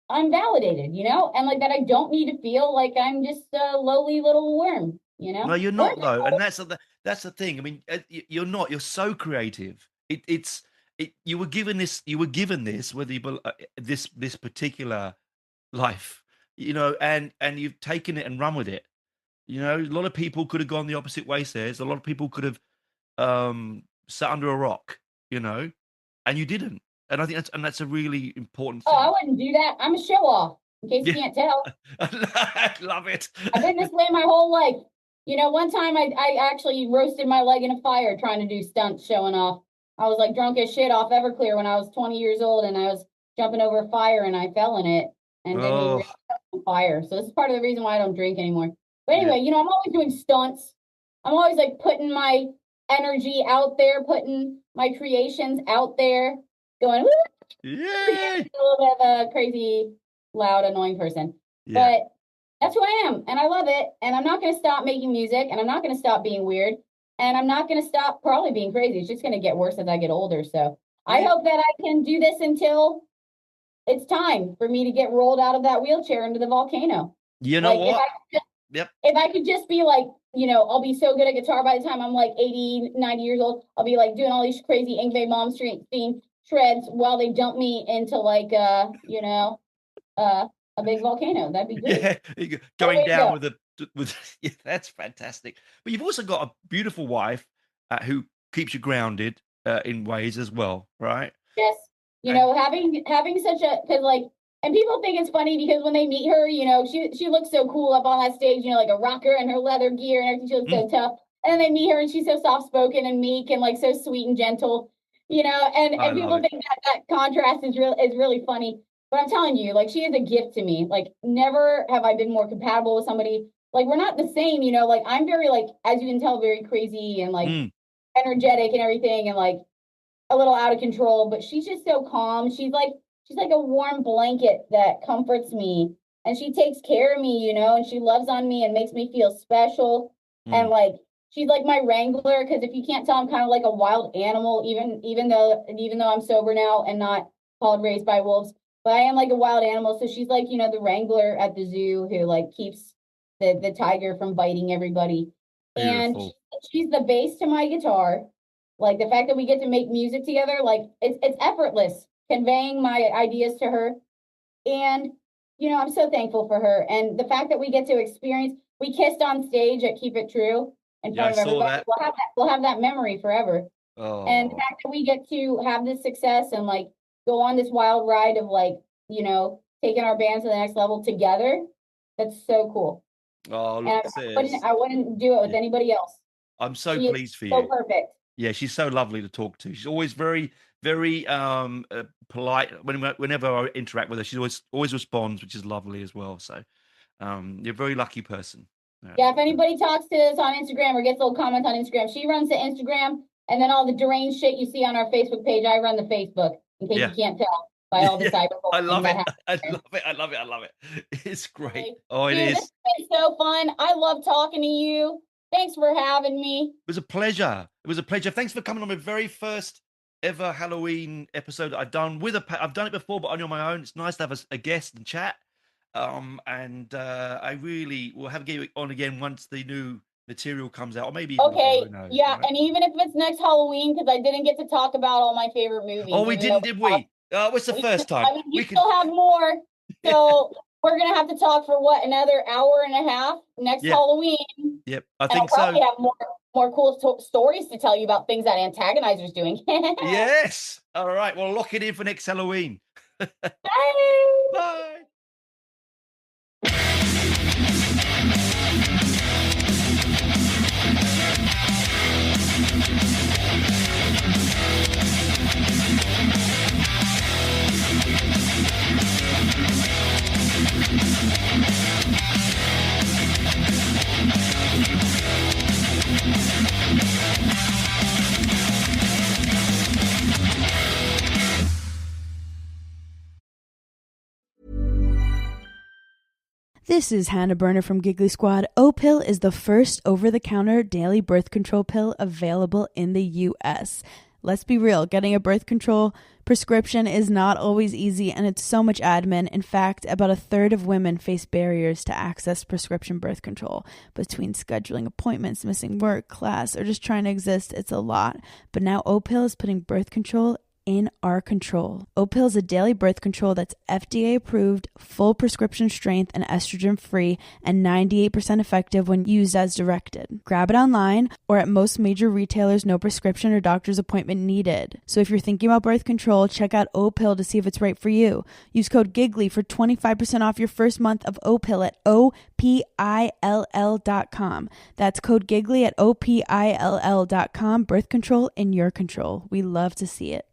I'm validated, and like that I don't need to feel like I'm just a lowly little worm, No, you're Worms not are though, and cool. that's the thing. I mean, you're not. You're so creative. You were given this. You were given this. Whether this particular life, and you've taken it and run with it. A lot of people could have gone the opposite way. Says a lot of people could have sat under a rock. You know, and you didn't. And I think that's a really important Oh, I thing. wouldn't do that. I'm a show off, in case you Yeah, can't tell. I love it. I've been this way my whole life. One time I actually roasted my leg in a fire trying to do stunts showing off. I was like drunk as shit off Everclear when I was 20 years old and I was jumping over a fire and I fell in it and didn't even Oh, realize I was on fire. So this is part of the reason why I don't drink anymore. But yeah. anyway, I'm always doing stunts. I'm always like putting my energy out there, putting my creations out there, going, woo, Yay! a little bit of a crazy, loud, annoying person. Yeah. But that's who I am, and I love it. And I'm not going to stop making music, and I'm not going to stop being weird, and I'm not going to stop probably being crazy. It's just going to get worse as I get older. So I Yeah. hope that I can do this until it's time for me to get rolled out of that wheelchair into the volcano. You know Like what? Yep. if I could just be like, I'll be so good at guitar by the time I'm like 80, 90 years old. I'll be like doing all these crazy Ingve Malmsteen theme shreds while they dump me into like a big volcano. That'd be great. Yeah. What a Going way to down go. with yeah, that's fantastic. But you've also got a beautiful wife who keeps you grounded in ways as well, right? Yes. And Having such a because like and people think it's funny because when they meet her, she looks so cool up on that stage, like a rocker and her leather gear and everything. She looks mm, so tough. And then they meet her and she's so soft spoken and meek and like so sweet and gentle, I and love people it. think that contrast is really funny. But I'm telling you, like she is a gift to me. Like never have I been more compatible with somebody. Like we're not the same, like I'm very like, as you can tell, very crazy and like Mm, energetic and everything and like a little out of control, but she's just so calm. She's like a warm blanket that comforts me and she takes care of me, and she loves on me and makes me feel special. And mm. like she's like my wrangler because if you can't tell, I'm kind of like a wild animal, even though I'm sober now and not called raised by wolves, but I am like a wild animal. So she's like, the wrangler at the zoo who like keeps the tiger from biting everybody. And Beautiful. she's the bass to my guitar. Like the fact that we get to make music together, like it's effortless conveying my ideas to her. And, you know, I'm so thankful for her. And the fact that we get to experience, we kissed on stage at Keep It True in front of everybody. That. We'll have that memory forever. Oh. And the fact that we get to have this success and like go on this wild ride of like, you know, taking our band to the next level together, that's so cool. Oh, look, I wouldn't do it with anybody else. I'm so pleased for you. So perfect. Yeah, she's so lovely to talk to. She's always very, very polite. Whenever I interact with her, she always responds, which is lovely as well. So you're a very lucky person. Yeah, if anybody talks to us on Instagram or gets little comments on Instagram, she runs the Instagram, and then all the deranged shit you see on our Facebook page, I run the Facebook, in case you can't tell by all the cyberbullying. I love it. I love it. It's great. Okay. Oh, it is. This is so fun. I love talking to you. Thanks for having me. It was a pleasure. Thanks for coming on my very first ever Halloween episode that I've done I've done it before, but only on my own. It's nice to have a guest and chat. I really will have you on again once the new material comes out, or maybe okay, knows, yeah, right? And even if it's next Halloween, because I didn't get to talk about all my favorite movies. Oh, we didn't, did we? It's the first time. I mean, we still have more, so we're gonna have to talk for another hour and a half next Halloween. Yep, I and think I'll probably so. have more cool stories to tell you about things that Antagonizer's doing. Yes. All right. Well, lock it in for next Halloween. Bye. Bye. This is Hannah Berner from Giggly Squad. O-Pill is the first over-the-counter daily birth control pill available in the U.S. Let's be real, getting a birth control prescription is not always easy, and it's so much admin. In fact, about a third of women face barriers to access prescription birth control. Between scheduling appointments, missing work, class, or just trying to exist, it's a lot. But now O-Pill is putting birth control in our control. O-Pill is a daily birth control that's FDA approved, full prescription strength, and estrogen free, and 98% effective when used as directed. Grab it online or at most major retailers, no prescription or doctor's appointment needed. So if you're thinking about birth control, check out O-Pill to see if it's right for you. Use code GIGGLY for 25% off your first month of O-Pill at OPILL.com. That's code GIGGLY at OPILL.com. Birth control in your control. We love to see it.